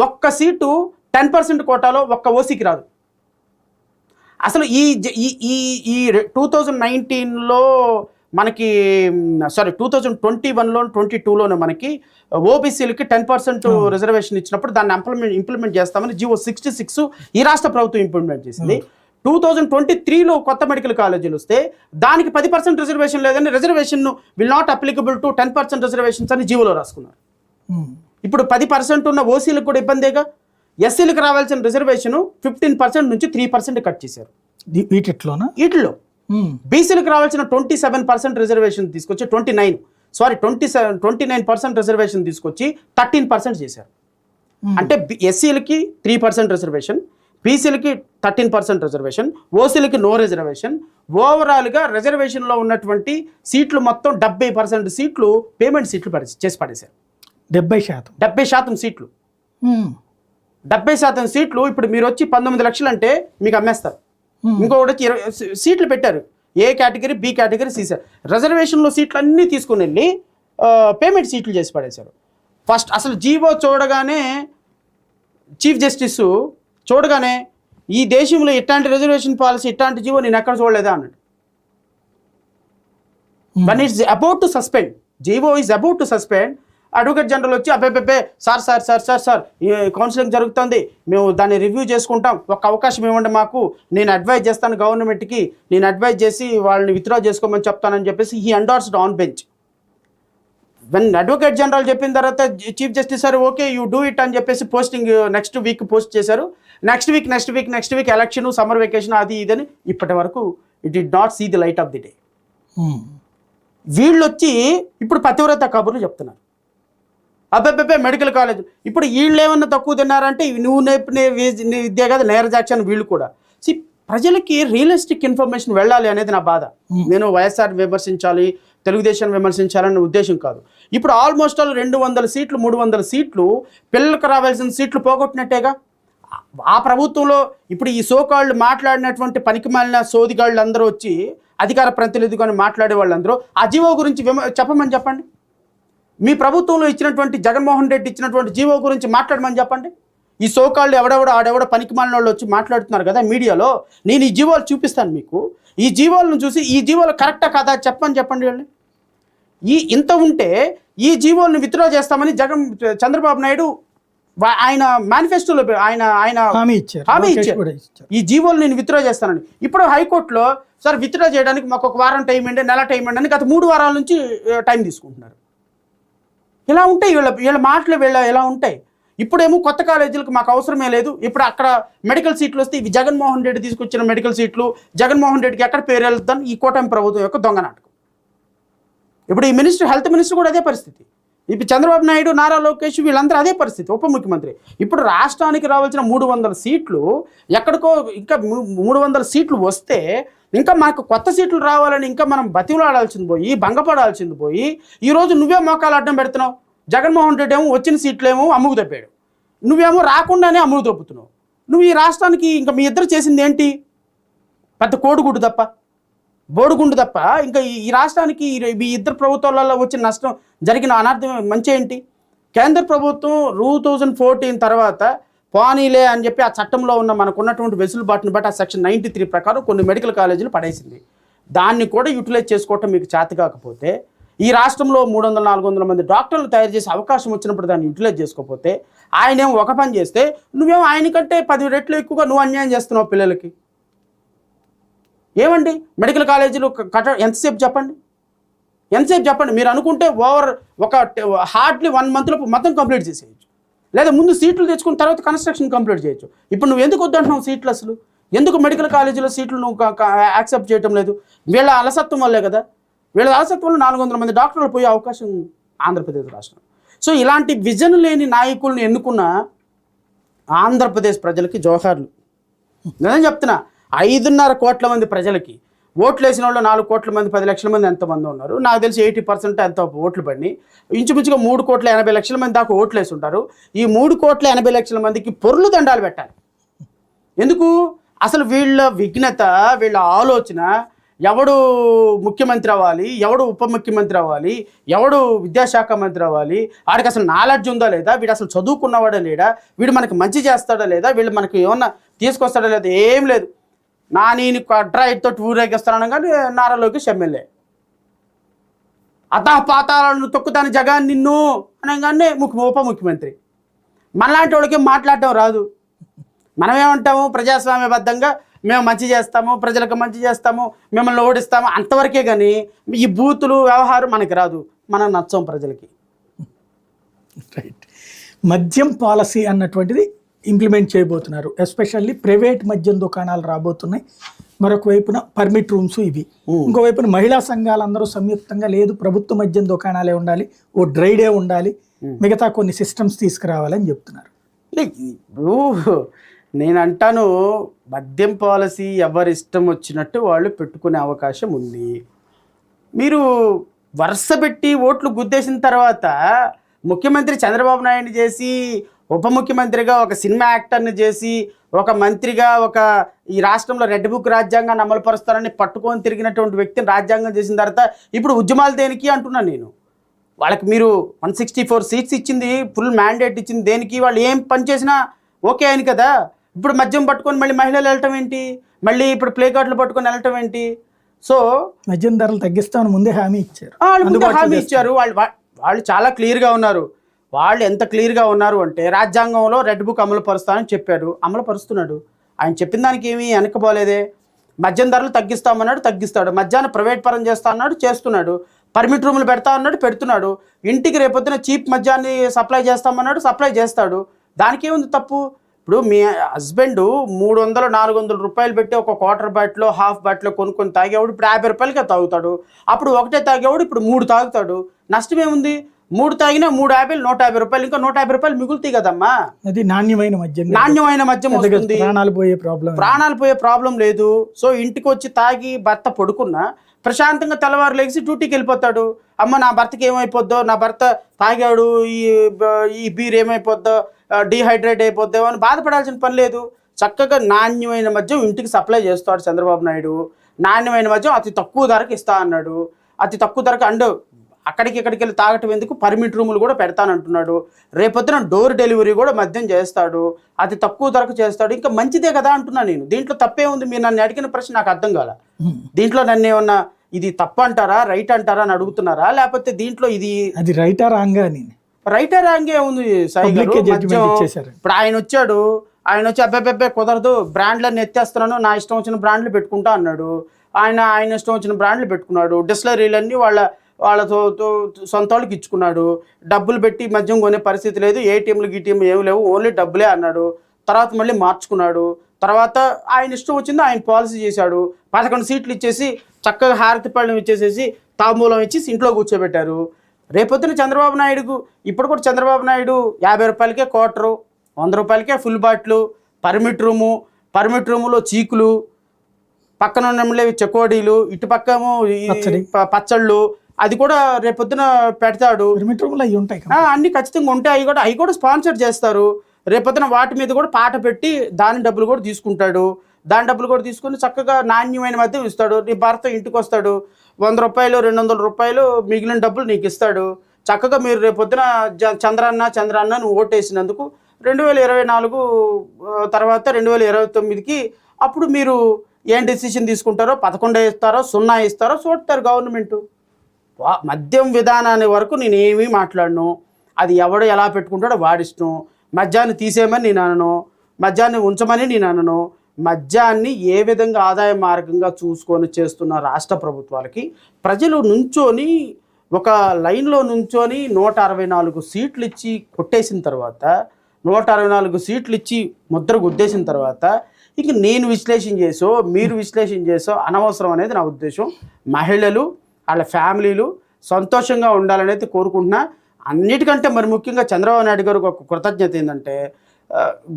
ఒక్క సీటు 10% కోటాలో ఒక్క ఓసీకి రాదు. అసలు ఈ 2019లో మనకి 2021లో 22లోనే మనకి ఓబీసీలకి 10% రిజర్వేషన్ ఇచ్చినప్పుడు దాన్ని ఇంప్లిమెంట్ చేస్తామని జీవో 66 ఈ రాష్ట్ర ప్రభుత్వం ఇంప్లిమెంట్ చేసింది. 2023లో కొత్త మెడికల్ కాలేజీలు వస్తే దానికి 10% రిజర్వేషన్ లేదని reservation will not applicable to 10% reservations అని జీవోలో రాసుకున్నారు. ఇప్పుడు 10% ఉన్న ఓసీలకు కూడా ఇబ్బందేగా. ఎస్సీలకు రావాల్సిన రిజర్వేషన్ 15% నుంచి 3% కట్ చేశారు వీటిలోనా. వీటిలో బీసీలకు రావాల్సిన 27% రిజర్వేషన్ తీసుకొచ్చి 29% రిజర్వేషన్ తీసుకొచ్చి 13% చేశారు. అంటే ఎస్సీలకి 3% రిజర్వేషన్, బీసీలకి 13% రిజర్వేషన్, ఓసీలకి నో రిజర్వేషన్. ఓవరాల్గా రిజర్వేషన్లో ఉన్నటువంటి సీట్లు మొత్తం 70% సీట్లు పేమెంట్ సీట్లు చేసి పడేశారు. 70% సీట్లు 70% సీట్లు ఇప్పుడు మీరు వచ్చి 19 లక్షలు అంటే మీకు అమ్మేస్తారు. ఇంకొకటి వచ్చి 20 సీట్లు పెట్టారు, ఏ కేటగిరీ, బి కేటగిరీ, సి రిజర్వేషన్లో సీట్లు అన్నీ తీసుకుని వెళ్ళి పేమెంట్ సీట్లు చేసి పడేశారు. ఫస్ట్ అసలు జీవో చూడగానే చీఫ్ జస్టిస్ చూడగానే ఈ దేశంలో ఇట్లాంటి రిజర్వేషన్ పాలసీ, ఇట్లాంటి జీవో నేను ఎక్కడ చూడలేదా అన్నాడు. One it's about to suspend, GO is about to suspend. Advocate general వచ్చి అబ్బాయి సార్ ఈ కౌన్సిలింగ్ జరుగుతుంది, మేము దాన్ని రివ్యూ చేసుకుంటాం, ఒక అవకాశం ఇవ్వండి మాకు, నేను అడ్వైజ్ చేస్తాను గవర్నమెంట్కి, నేను అడ్వైజ్ చేసి వాళ్ళని విత్డ్రా చేసుకోమని చెప్తానని చెప్పేసి he endorsed on bench. When advocate general చెప్పిన తర్వాత chief justice sir okay you do it అని చెప్పేసి పోస్టింగ్ నెక్స్ట్ వీక్ పోస్ట్ చేశారు. Next week election, summer vacation, అది ఇదని ఇప్పటి వరకు it did not see the light of the day. వీళ్ళు వచ్చి ఇప్పుడు పతివ్రత కబుర్లు చెప్తున్నారు. అబ్బాయి మెడికల్ కాలేజ్, ఇప్పుడు వీళ్ళు ఏమన్నా తక్కువ తిన్నారంటే నువ్వు నేర్పిన విద్య కదా నేరజాక్షన్ వీళ్ళు కూడా. ప్రజలకి రియలిస్టిక్ ఇన్ఫర్మేషన్ వెళ్ళాలి అనేది నా బాధ. నేను వైఎస్ఆర్ విమర్శించాలి, తెలుగుదేశం విమర్శించాలనే ఉద్దేశం కాదు. ఇప్పుడు ఆల్మోస్ట్ ఆల్ 200 సీట్లు 300 సీట్లు పిల్లలకు రావాల్సిన సీట్లు పోగొట్టినట్టేగా. ఆ ప్రభుత్వంలో ఇప్పుడు ఈ సోకాళ్ళు మాట్లాడినటువంటి పనికిమాలిన సోదిగాళ్ళు అందరూ వచ్చి అధికార ప్రతినిధిగా మాట్లాడే వాళ్ళందరూ ఆ జీవో గురించి చెప్పండి. మీ ప్రభుత్వంలో ఇచ్చినటువంటి జగన్మోహన్ రెడ్డి ఇచ్చినటువంటి జీవో గురించి మాట్లాడమని చెప్పండి. ఈ సోకాళ్ళు ఆడెవడో పనికిమాలిన వాళ్ళు వచ్చి మాట్లాడుతున్నారు కదా మీడియాలో, నేను ఈ జీవోలు చూపిస్తాను మీకు, ఈ జీవోలను చూసి ఈ జీవోలు కరెక్టా కాదా చెప్పండి వాళ్ళు. ఇంత ఉంటే ఈ జీవోలను విత్డ్రా చేస్తామని చంద్రబాబు నాయుడు ఆయన మేనిఫెస్టోలో ఆయన హామీ ఇచ్చారు, ఈ జీవోలు నేను విత్డ్రా చేస్తానని. ఇప్పుడు హైకోర్టులో సార్ విత్డ్రా చేయడానికి మాకు ఒక వారం టైం ఇవ్వండి, నెల టైం ఇవ్వండి అని గత 3 వారాల నుంచి టైం తీసుకుంటున్నారు. ఇలా ఉంటాయి వీళ్ళ మాటలు ఎలా ఉంటాయి. ఇప్పుడేమో కొత్త కాలేజీలకు మాకు అవసరమే లేదు, ఇప్పుడు అక్కడ మెడికల్ సీట్లు వస్తే ఇవి జగన్మోహన్ రెడ్డి తీసుకొచ్చిన మెడికల్ సీట్లు, జగన్మోహన్ రెడ్డికి ఎక్కడ పేరు వెళ్తాను ఈ కూటమి ప్రభుత్వం యొక్క దొంగ నాటకం. ఇప్పుడు ఈ హెల్త్ మినిస్టర్ కూడా అదే పరిస్థితి. ఇప్పుడు చంద్రబాబు నాయుడు, నారా లోకేష్ వీళ్ళందరూ అదే పరిస్థితి, ఉప ముఖ్యమంత్రి. ఇప్పుడు రాష్ట్రానికి రావాల్సిన 300 సీట్లు ఎక్కడికో ఇంకా 300 సీట్లు వస్తే ఇంకా మాకు కొత్త సీట్లు రావాలని ఇంకా మనం బతిమలాడాల్సింది పోయి, భంగపడాల్సింది పోయి, ఈరోజు నువ్వే మోకాలు అడ్డం పెడుతున్నావు. జగన్మోహన్ రెడ్డి ఏమో వచ్చిన సీట్లేమో అమ్ముకు తప్పాడు, నువ్వేమో రాకుండానే అమ్ముకు తప్పుతున్నావు. నువ్వు ఈ రాష్ట్రానికి ఇంకా మీ ఇద్దరు చేసింది ఏంటి? పెద్ద కోడిగుడ్డు తప్ప, బోడుగుండు తప్ప ఇంకా ఈ రాష్ట్రానికి ఈ ఇద్దరు ప్రభుత్వాలలో వచ్చిన నష్టం, జరిగిన అనర్థం మంచి ఏంటి? కేంద్ర ప్రభుత్వం 2014 తర్వాత పోనీలే అని చెప్పి ఆ చట్టంలో ఉన్న మనకున్నటువంటి వెసులుబాటుని బట్టి ఆ సెక్షన్ 93 ప్రకారం కొన్ని మెడికల్ కాలేజీలు పడేసింది. దాన్ని కూడా యూటిలైజ్ చేసుకోవటం మీకు చేత కాకపోతే, ఈ రాష్ట్రంలో 300-400 మంది డాక్టర్లు తయారు చేసే అవకాశం వచ్చినప్పుడు దాన్ని యూటిలైజ్ చేసుకోకపోతే, ఆయనేమో ఒక పని చేస్తే నువ్వేమో ఆయనకంటే 10 రెట్లు ఎక్కువగా నువ్వు అన్యాయం చేస్తున్నావు పిల్లలకి. ఏమండి మెడికల్ కాలేజీలు ఎంతసేపు చెప్పండి? మీరు అనుకుంటే ఒక హార్డ్లీ 1 మంత్లో మొత్తం కంప్లీట్ చేసేయచ్చు, లేదా ముందు సీట్లు తెచ్చుకున్న తర్వాత కన్స్ట్రక్షన్ కంప్లీట్ చేయొచ్చు. ఇప్పుడు నువ్వు ఎందుకు వద్దంటున్నావు సీట్లు? అసలు ఎందుకు మెడికల్ కాలేజీలో సీట్లు నువ్వు యాక్సెప్ట్ చేయటం లేదు? వీళ్ళ అలసత్వం వల్లే కదా. వీళ్ళ అలసత్వంలో 400 మంది డాక్టర్లు పోయే అవకాశం ఆంధ్రప్రదేశ్ రాష్ట్రం. సో ఇలాంటి విజన్ లేని నాయకుల్ని ఎన్నుకున్న ఆంధ్రప్రదేశ్ ప్రజలకి జోహార్లు. నేను చెప్తున్నా, 5.5 కోట్ల మంది ప్రజలకి ఓట్లు వేసిన వాళ్ళు 4 కోట్ల మంది, 10 లక్షల మంది ఎంతమంది ఉన్నారు నాకు తెలిసి 80% ఎంత ఓట్లు పడి ఇంచుమించుగా 3,80,00,000 మంది దాకా ఓట్లు వేసి ఉంటారు. ఈ 3,80,00,000 మందికి పొర్లు దండాలు పెట్టాలి. ఎందుకు? అసలు వీళ్ళ విఘ్నత, వీళ్ళ ఆలోచన, ఎవడు ముఖ్యమంత్రి అవ్వాలి, ఎవడు ఉప ముఖ్యమంత్రి అవ్వాలి, ఎవడు విద్యాశాఖ మంత్రి అవ్వాలి, వాడికి అసలు నాలెడ్జ్ ఉందా లేదా, వీడు అసలు చదువుకున్నవాడా లేడా, వీడు మనకి మంచి చేస్తాడా లేదా, వీళ్ళు మనకి ఏమన్నా తీసుకొస్తాడా లేదా, ఏం లేదు. నేను డ్రైట్తో ఊరేగిస్తాను కానీ నారా లోకేష్ ఎమ్మెల్యే, పాతాలను తొక్కుతాను జగన్ నిన్ను అనగానే ఉప ముఖ్యమంత్రి. మనలాంటి వాళ్ళకి మాట్లాడటం రాదు. మనమేమంటాము, ప్రజాస్వామ్యబద్ధంగా మేము మంచి చేస్తాము, ప్రజలకు మంచి చేస్తాము, మిమ్మల్ని ఓడిస్తాము అంతవరకే. కానీ ఈ బూతులు వ్యవహారం మనకి రాదు, మనం నచ్చం ప్రజలకి. రైట్. మద్యం పాలసీ అన్నటువంటిది ఇంప్లిమెంట్ చేయబోతున్నారు. ఎస్పెషల్లీ ప్రైవేట్ మద్యం దుకాణాలు రాబోతున్నాయి. మరొక వైపున పర్మిట్ రూమ్స్ ఇవి. ఇంకోవైపున మహిళా సంఘాలందరూ సంయుక్తంగా లేదు ప్రభుత్వ మద్యం దుకాణాలే ఉండాలి, ఓ డ్రై డే ఉండాలి, మిగతా కొన్ని సిస్టమ్స్ తీసుకురావాలని చెప్తున్నారు. ఇప్పుడు నేను అంటాను, మద్యం పాలసీ ఎవరి ఇష్టం వచ్చినట్టు వాళ్ళు పెట్టుకునే అవకాశం ఉంది. మీరు వరుస పెట్టి ఓట్లు గుద్దేసిన తర్వాత ముఖ్యమంత్రి చంద్రబాబు నాయుడు చేసి, ఉప ముఖ్యమంత్రిగా ఒక సినిమా యాక్టర్ని చేసి, ఒక మంత్రిగా ఈ రాష్ట్రంలో రెడ్ బుక్ రాజ్యాంగాన్ని అమలుపరుస్తారని పట్టుకొని తిరిగినటువంటి వ్యక్తిని రాజ్యాంగం చేసిన తర్వాత ఇప్పుడు ఉద్యమాలు దేనికి అంటున్నాను నేను. వాళ్ళకి మీరు 164 సీట్స్ ఇచ్చింది, ఫుల్ మ్యాండేట్ ఇచ్చింది దేనికి? వాళ్ళు ఏం పని చేసినా ఓకే అని కదా. ఇప్పుడు మద్యం పట్టుకొని మళ్ళీ మహిళలు వెళ్ళటం ఏంటి? మళ్ళీ ఇప్పుడు ప్లే కార్డులు పట్టుకొని వెళ్ళటం ఏంటి? సో మద్యం ధరలు తగ్గిస్తామని ముందే హామీ ఇచ్చారు. హామీ ఇచ్చారు. వాళ్ళు చాలా క్లియర్గా ఉన్నారు. వాళ్ళు ఎంత క్లియర్గా ఉన్నారు అంటే, రాజ్యాంగంలో రెడ్ బుక్ అమలు పరుస్తానని చెప్పాడు, అమలు పరుస్తున్నాడు. ఆయన చెప్పిన దానికి ఏమీ వెనకపోలేదే. మద్యం ధరలు తగ్గిస్తామన్నాడు, తగ్గిస్తాడు. మద్యాన్ని ప్రైవేట్ పరం చేస్తా అన్నాడు, చేస్తున్నాడు. పర్మిట్ రూములు పెడతా అన్నాడు, పెడుతున్నాడు. ఇంటికి రేపొద్దున చీప్ మద్యాన్ని సప్లై చేస్తామన్నాడు, సప్లై చేస్తాడు. దానికి ఏముంది తప్పు? ఇప్పుడు మీ హస్బెండ్ 300-400 రూపాయలు పెట్టి ఒక క్వార్టర్ బాటిలో హాఫ్ బాటిలో కొనుక్కొని తాగేవాడు ఇప్పుడు 50 రూపాయలకే తాగుతాడు. అప్పుడు ఒకటే తాగేవాడు ఇప్పుడు 3 తాగుతాడు. నష్టం ఏముంది? 3 తాగినా 350, 150 రూపాయలు, ఇంకా 150 రూపాయలు మిగులుతాయి కదమ్మా. అది నాణ్యమైన మద్యం వస్తుంది. ప్రాణాలు పోయే ప్రాబ్లం లేదు. సో ఇంటికి వచ్చి తాగి భర్త పడుకున్నా ప్రశాంతంగా తెల్లవారు లేచి డ్యూటీకి వెళ్ళిపోతాడు. అమ్మ నా భర్తకి ఏమైపోద్దో, నా భర్త తాగాడు, ఈ బీర్ ఏమైపోద్దో, డీహైడ్రేట్ అయిపోద్దో అని బాధపడాల్సిన పని లేదు. చక్కగా నాణ్యమైన మద్యం ఇంటికి సప్లై చేస్తాడు చంద్రబాబు నాయుడు. నాణ్యమైన మద్యం అతి తక్కువ ధరకు ఇస్తా అన్నాడు. అతి తక్కువ ధరకు అక్కడికి ఇక్కడికి వెళ్ళి తాగటం ఎందుకు, పర్మిట్ రూములు కూడా పెడతానంటున్నాడు. రేపొద్దున డోర్ డెలివరీ కూడా మద్యం చేస్తాడు, అతి తక్కువ ధరకు చేస్తాడు. ఇంకా మంచిదే కదా అంటున్నా నేను. దీంట్లో తప్పే ఉంది? మీరు నన్ను అడిగిన ప్రశ్న నాకు అర్థం కాల. దీంట్లో నన్ను ఏమన్నా ఇది తప్పు అంటారా, రైట్ అంటారా అని అడుగుతున్నారా? లేకపోతే దీంట్లో ఇది అది రైటా రాంగా? రైటా రాంగే ఉంది సాయి గారు. ఇప్పుడు ఆయన వచ్చి అబ్బాయి కుదరదు, బ్రాండ్లన్నీ ఎత్తేస్తున్నాను, నా ఇష్టం వచ్చిన బ్రాండ్లు పెట్టుకుంటా అన్నాడు. ఆయన ఇష్టం వచ్చిన బ్రాండ్లు పెట్టుకున్నాడు. డిస్టిలరీలన్నీ వాళ్ళతో సొంత వాళ్ళకి ఇచ్చుకున్నాడు. డబ్బులు పెట్టి మద్యం కొనే పరిస్థితి లేదు, ఏటీఎంలు గీటీఎంలు ఏమి లేవు, ఓన్లీ డబ్బులే అన్నాడు. తర్వాత మళ్ళీ మార్చుకున్నాడు. తర్వాత ఆయన ఇష్టం వచ్చింది ఆయన పాలసీ చేశాడు. 11 సీట్లు ఇచ్చేసి చక్కగా హారతి పళ్ళం ఇచ్చేసేసి తాంబూలం ఇచ్చి ఇంట్లో కూర్చోబెట్టారు. రేపొద్దున చంద్రబాబు నాయుడుకు ఇప్పుడు కూడా చంద్రబాబు నాయుడు 50 రూపాయలకే క్వార్టరు, 100 రూపాయలకే ఫుల్ బాటిల్, పర్మిట్ రూములో చీకులు, పక్కన ఉండేవి చెకోడీలు, ఇటు పక్కేమో పచ్చళ్ళు, అది కూడా రేపొద్దున పెడతాడు. అన్ని ఖచ్చితంగా ఉంటాయి. అవి కూడా స్పాన్సర్ చేస్తారు. రేపొద్దున వాటి మీద కూడా పాట పెట్టి దాని డబ్బులు కూడా తీసుకుంటాడు. దాని డబ్బులు కూడా తీసుకుని చక్కగా నాణ్యమైన మద్యం ఇస్తాడు. నీ భర్త ఇంటికి వస్తాడు, 100 రూపాయలు 200 రూపాయలు మిగిలిన డబ్బులు నీకు ఇస్తాడు. చక్కగా మీరు రేపొద్దున చంద్రన్న నువ్వు ఓటేసినందుకు 2024 తర్వాత 2029కి అప్పుడు మీరు ఏం డెసిషన్ తీసుకుంటారో, 11 ఇస్తారో 0 ఇస్తారో చూడతారు గవర్నమెంట్. మద్యం విధానాన్ని వరకు నేను ఏమీ మాట్లాడను. అది ఎవడు ఎలా పెట్టుకుంటాడో వాడిష్టం. మద్యాన్ని తీసేయమని నేను అనను, మద్యాన్ని ఉంచమని నేను అనను. మద్యాన్ని ఏ విధంగా ఆదాయ మార్గంగా చూసుకొని చేస్తున్న రాష్ట్ర ప్రభుత్వాలకి ప్రజలు నుంచొని ఒక లైన్లో నుంచొని 164 సీట్లు ఇచ్చి కొట్టేసిన తర్వాత, 164 సీట్లు ఇచ్చి ముద్ర గుద్దేసిన తర్వాత ఇక నేను విశ్లేషణ చేసో మీరు విశ్లేషణ చేసో అనవసరం అనేది నా ఉద్దేశం. మహిళలు వాళ్ళ ఫ్యామిలీలు సంతోషంగా ఉండాలనేది కోరుకుంటున్నా. అన్నిటికంటే మరి ముఖ్యంగా చంద్రబాబు నాయుడు గారికి ఒక కృతజ్ఞత ఏంటంటే,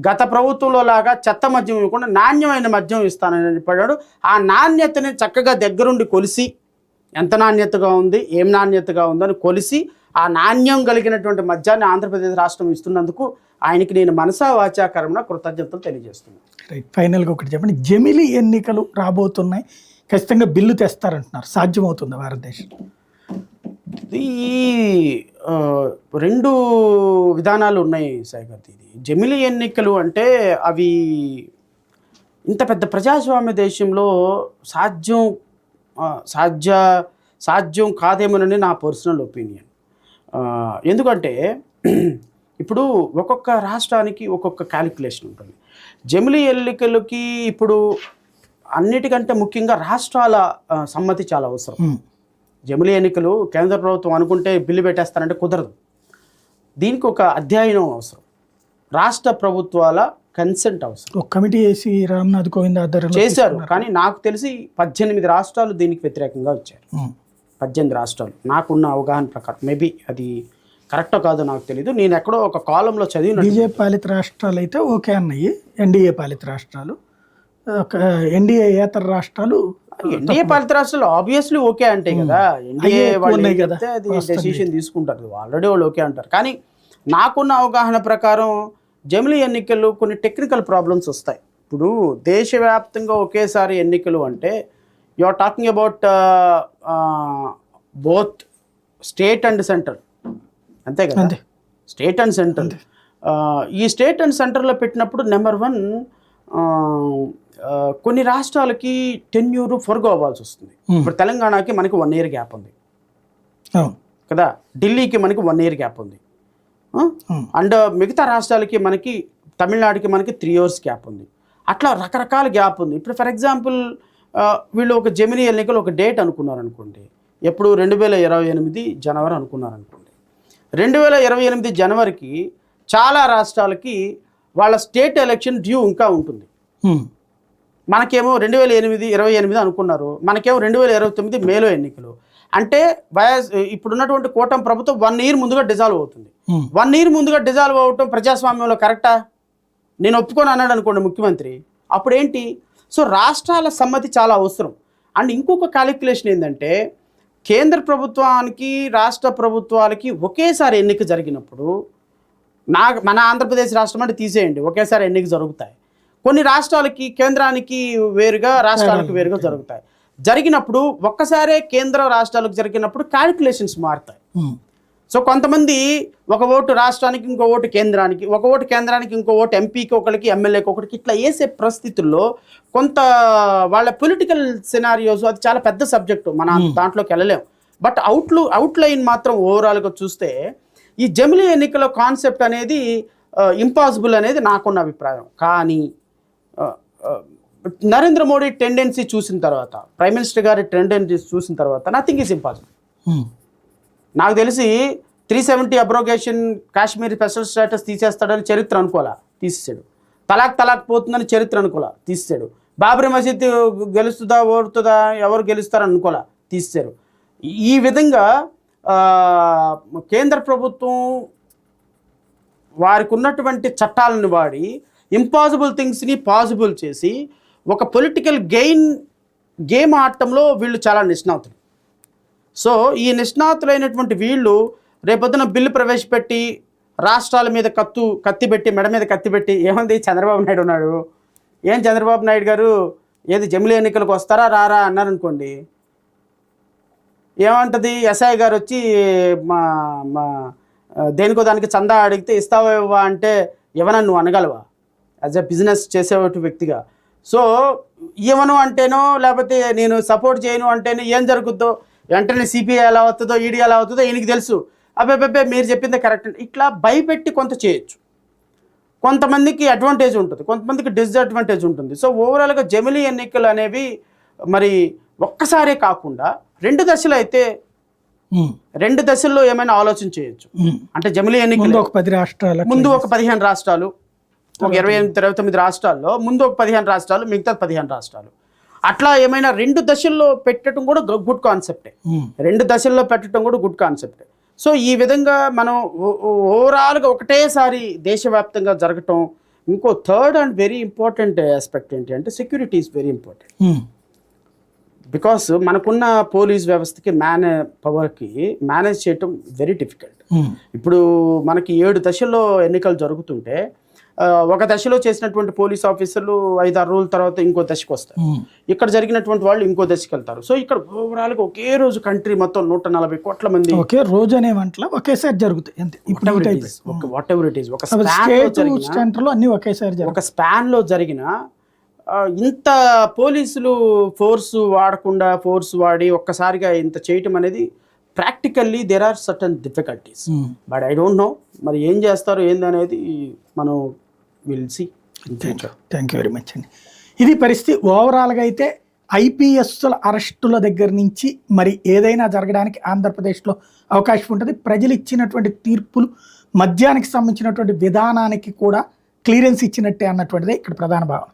గత ప్రభుత్వంలో లాగా చెత్త మద్యం ఇవ్వకుండా నాణ్యమైన మద్యం ఇస్తానని చెప్పాడు. ఆ నాణ్యతని చక్కగా దగ్గరుండి కొలిసి, ఎంత నాణ్యతగా ఉంది, ఏం నాణ్యతగా ఉందని కొలిసి ఆ నాణ్యం కలిగినటువంటి మద్యాన్ని ఆంధ్రప్రదేశ్ రాష్ట్రం ఇస్తున్నందుకు ఆయనకి నేను మనసా వాచాకరమున కృతజ్ఞతలు తెలియజేస్తున్నాను. రైట్, ఫైనల్గా ఒకటి చెప్పండి. జమిలీ ఎన్నికలు రాబోతున్నాయి, ఖచ్చితంగా బిల్లు తెస్తారంటున్నారు, సాధ్యమవుతుంది భారతదేశం? ఈ 2 విధానాలు ఉన్నాయి సాయిగారు. ఇది జమిలీ ఎన్నికలు అంటే అవి ఇంత పెద్ద ప్రజాస్వామ్య దేశంలో సాధ్యం కాదేమోనని నా పర్సనల్ ఒపీనియన్. ఎందుకంటే ఇప్పుడు ఒక్కొక్క రాష్ట్రానికి ఒక్కొక్క క్యాలిక్యులేషన్ ఉంటుంది. జమిలీ ఎన్నికలకి ఇప్పుడు అన్నిటికంటే ముఖ్యంగా రాష్ట్రాల సమ్మతి చాలా అవసరం. జమిలీ ఎన్నికలు కేంద్ర ప్రభుత్వం అనుకుంటే బిల్లు పెట్టేస్తారంటే కుదరదు. దీనికి ఒక అధ్యయనం అవసరం, రాష్ట్ర ప్రభుత్వాల కన్సెంట్ అవసరం. ఒక కమిటీ వేసి రామ్నాథ్ కోవింద్ ఆధ్వర్యంలో చేశారు, కానీ నాకు తెలిసి 18 రాష్ట్రాలు దీనికి వ్యతిరేకంగా వచ్చారు. 18 రాష్ట్రాలు నాకున్న అవగాహన ప్రకారం, మేబీ అది కరెక్టో కాదో నాకు తెలియదు, నేను ఎక్కడో ఒక కాలంలో చదివిన. బీజేపీ పాలిత రాష్ట్రాలు అయితే ఓకే అన్నాయి, ఎన్డీఏ పాలిత రాష్ట్రాలు, ఎన్డీఏ ఏతర రాష్ట్రాలు, ఎన్డీఏ పాలిత రాష్ట్రాలు ఆబ్వియస్లీ ఓకే అంటే కదా, ఎన్డీఏ వాళ్ళు చెప్తే అది డెసిషన్ తీసుకుంటారు, ఆల్రెడీ వాళ్ళు ఓకే అంటారు. కానీ నాకున్న అవగాహన ప్రకారం జమిలీ ఎన్నికలు కొన్ని టెక్నికల్ ప్రాబ్లమ్స్ వస్తాయి. ఇప్పుడు దేశవ్యాప్తంగా ఒకేసారి ఎన్నికలు అంటే you are talking about both state and centre, అంతే కదా, స్టేట్ అండ్ సెంటర్. ఈ స్టేట్ అండ్ సెంటర్లో పెట్టినప్పుడు నెంబర్ 1 కొన్ని రాష్ట్రాలకి టెన్యూర్ ఫర్గో అవ్వాల్సి వస్తుంది. ఇప్పుడు తెలంగాణకి మనకి 1 year గ్యాప్ ఉంది కదా, ఢిల్లీకి మనకి 1 year గ్యాప్ ఉంది, అండ్ మిగతా రాష్ట్రాలకి మనకి తమిళనాడుకి మనకి 3 years గ్యాప్ ఉంది. అట్లా రకరకాల గ్యాప్ ఉంది. ఇప్పుడు ఫర్ ఎగ్జాంపుల్ వీళ్ళు ఒక జమిలీ ఎన్నికలు ఒక డేట్ అనుకున్నారు అనుకోండి, ఎప్పుడు 2028 జనవరి అనుకున్నారు అనుకోండి, 2028 జనవరికి చాలా రాష్ట్రాలకి వాళ్ళ స్టేట్ ఎలక్షన్ డ్యూ ఇంకా ఉంటుంది. మనకేమో 2028 అనుకున్నారు, మనకేమో 2029 మేలో ఎన్నికలు. అంటే ఇప్పుడున్నటువంటి కూటమి ప్రభుత్వం 1 year ముందుగా డిజాల్వ్ అవుతుంది. 1 year ముందుగా డిజాల్వ్ అవటం ప్రజాస్వామ్యంలో కరెక్టా? నేను ఒప్పుకొని అన్నాడు అనుకోండి ముఖ్యమంత్రి, అప్పుడేంటి? సో రాష్ట్రాల సమ్మతి చాలా అవసరం. అండ్ ఇంకొక క్యాలిక్యులేషన్ ఏంటంటే, కేంద్ర ప్రభుత్వానికి రాష్ట్ర ప్రభుత్వాలకి ఒకేసారి ఎన్నిక జరిగినప్పుడు, మన ఆంధ్రప్రదేశ్ రాష్ట్రం అంటే తీసేయండి, ఒకేసారి ఎన్నిక జరుగుతాయి. కొన్ని రాష్ట్రాలకి కేంద్రానికి వేరుగా, రాష్ట్రాలకు వేరుగా జరుగుతాయి. జరిగినప్పుడు ఒక్కసారే కేంద్ర రాష్ట్రాలకు జరిగినప్పుడు క్యాలిక్యులేషన్స్ మారుతాయి. సో కొంతమంది ఒక ఓటు రాష్ట్రానికి, ఇంకో ఓటు కేంద్రానికి, ఒక ఓటు కేంద్రానికి, ఇంకో ఓటు ఎంపీకి ఒకరికి, ఎమ్మెల్యేకి ఒకరికి, ఇట్లా వేసే పరిస్థితుల్లో కొంత వాళ్ళ పొలిటికల్ సినారియోస్, అది చాలా పెద్ద సబ్జెక్టు, మన దాంట్లోకి వెళ్ళలేం. బట్ అవుట్లైన్ మాత్రం ఓవరాల్గా చూస్తే ఈ జమిలీ ఎన్నికల కాన్సెప్ట్ అనేది ఇంపాసిబుల్ అనేది నాకున్న అభిప్రాయం. కానీ నరేంద్ర మోడీ టెండెన్సీ చూసిన తర్వాత, ప్రైమ్ మినిస్టర్ గారి టెండెన్సీ చూసిన తర్వాత నథింగ్ ఈజ్ ఇంపాసిబుల్. నాకు తెలిసి 370 అబ్రోగేషన్, కాశ్మీర్ స్పెషల్ స్టేటస్ తీసేస్తాడని చరిత్ర అనుకోలే, తీసేసాడు. తలాక్ పోతుందని చరిత్ర అనుకోలే, తీసేసాడు. బాబ్రీ మసీద్ గెలుస్తుందా ఓడుతుందా, ఎవరు గెలుస్తారని అనుకోలే, తీసేశారు. ఈ విధంగా కేంద్ర ప్రభుత్వం వారికి ఉన్నటువంటి చట్టాలను వాడి ఇంపాసిబుల్ థింగ్స్ని పాసిబుల్ చేసి ఒక పొలిటికల్ గేమ్ ఆడటంలో వీళ్ళు చాలా నిష్ణాతులు. సో ఈ నిష్ణాతులైనటువంటి వీళ్ళు రేపొద్దున బిల్లు ప్రవేశపెట్టి రాష్ట్రాల మీద కత్తి పెట్టి, మెడ మీద కత్తి పెట్టి, ఏమంది చంద్రబాబు నాయుడు ఉన్నాడు, ఏం చంద్రబాబు నాయుడు గారు ఏది జమిలీ ఎన్నికలకు వస్తారా రారా అన్నారనుకోండి, ఏమంటుంది ఎస్ఐ గారు వచ్చి మా దేనికో దానికి చందా అడిగితే ఇస్తావా ఇవ్వా అంటే ఇవ్వనని నువ్వు అనగలవా యాజ్ ఎ బిజినెస్ చేసేటువంటి వ్యక్తిగా? సో ఇవ్వను అంటేనో, లేకపోతే నేను సపోర్ట్ చేయను అంటేనో ఏం జరుగుద్దో, వెంటనే సిపిఐ ఎలా అవుతుందో, ఈడీ ఎలా అవుతుందో ఈయనకి తెలుసు. అబ్బాయి మీరు చెప్పిందే కరెక్ట్. ఇట్లా భయపెట్టి కొంత చేయొచ్చు. కొంతమందికి అడ్వాంటేజ్ ఉంటుంది, కొంతమందికి డిస్అడ్వాంటేజ్ ఉంటుంది. సో ఓవరాల్గా జమిలీ ఎన్నికలు అనేవి మరి ఒక్కసారే కాకుండా 2 దశలు అయితే 2 దశల్లో ఏమైనా ఆలోచన చేయొచ్చు. అంటే జమిలీ ఎన్నికలు ఒక 10 రాష్ట్రాలు, ముందు ఒక 15 రాష్ట్రాలు, ఒక 28-29 రాష్ట్రాల్లో ముందు ఒక 15 రాష్ట్రాలు, మిగతా 15 రాష్ట్రాలు, అట్లా ఏమైనా 2 దశల్లో పెట్టడం కూడా గుడ్ కాన్సెప్టే. 2 దశల్లో పెట్టడం కూడా గుడ్ కాన్సెప్టే. సో ఈ విధంగా మనం ఓవరాల్గా ఒకటేసారి దేశవ్యాప్తంగా జరగటం. ఇంకో third and very important aspect ఏంటి అంటే security is very important. Because మనకున్న పోలీస్ వ్యవస్థకి పవర్కి మేనేజ్ చేయటం వెరీ డిఫికల్ట్. ఇప్పుడు మనకి 7 దశల్లో ఎన్నికలు జరుగుతుంటే ఒక దశలో చేసినటువంటి పోలీస్ ఆఫీసర్లు 5-6 రోజుల తర్వాత ఇంకో దశకు వస్తారు. ఇక్కడ జరిగినటువంటి వాళ్ళు ఇంకో దశకి వెళ్తారు. సో ఇక్కడ ఓవరాల్గా ఒకే రోజు కంట్రీ మొత్తం 140 కోట్ల మంది ఒకే రోజు అనే వంటలు ఒకేసారి జరుగుతాయి. వాట్ ఎవర్ ఇట్ ఈస్, ఒక స్పాన్ లో జరిగిన ఇంత పోలీసులు ఫోర్స్ వాడి ఒక్కసారిగా ఇంత చేయటం అనేది practically there are certain difficulties. But I don't know మరి ఏం చేస్తారు ఏందనేది మనం will see. Thank you very much అండి. ఇది పరిస్థితి. ఓవరాల్గా అయితే ఐపీఎస్ల అరెస్టుల దగ్గర నుంచి మరి ఏదైనా జరగడానికి ఆంధ్రప్రదేశ్లో అవకాశం ఉంటుంది. ప్రజలు ఇచ్చినటువంటి తీర్పులు మద్యానికి సంబంధించినటువంటి విధానానికి కూడా క్లియరెన్స్ ఇచ్చినట్టే అన్నటువంటిదే ఇక్కడ ప్రధాన భావన.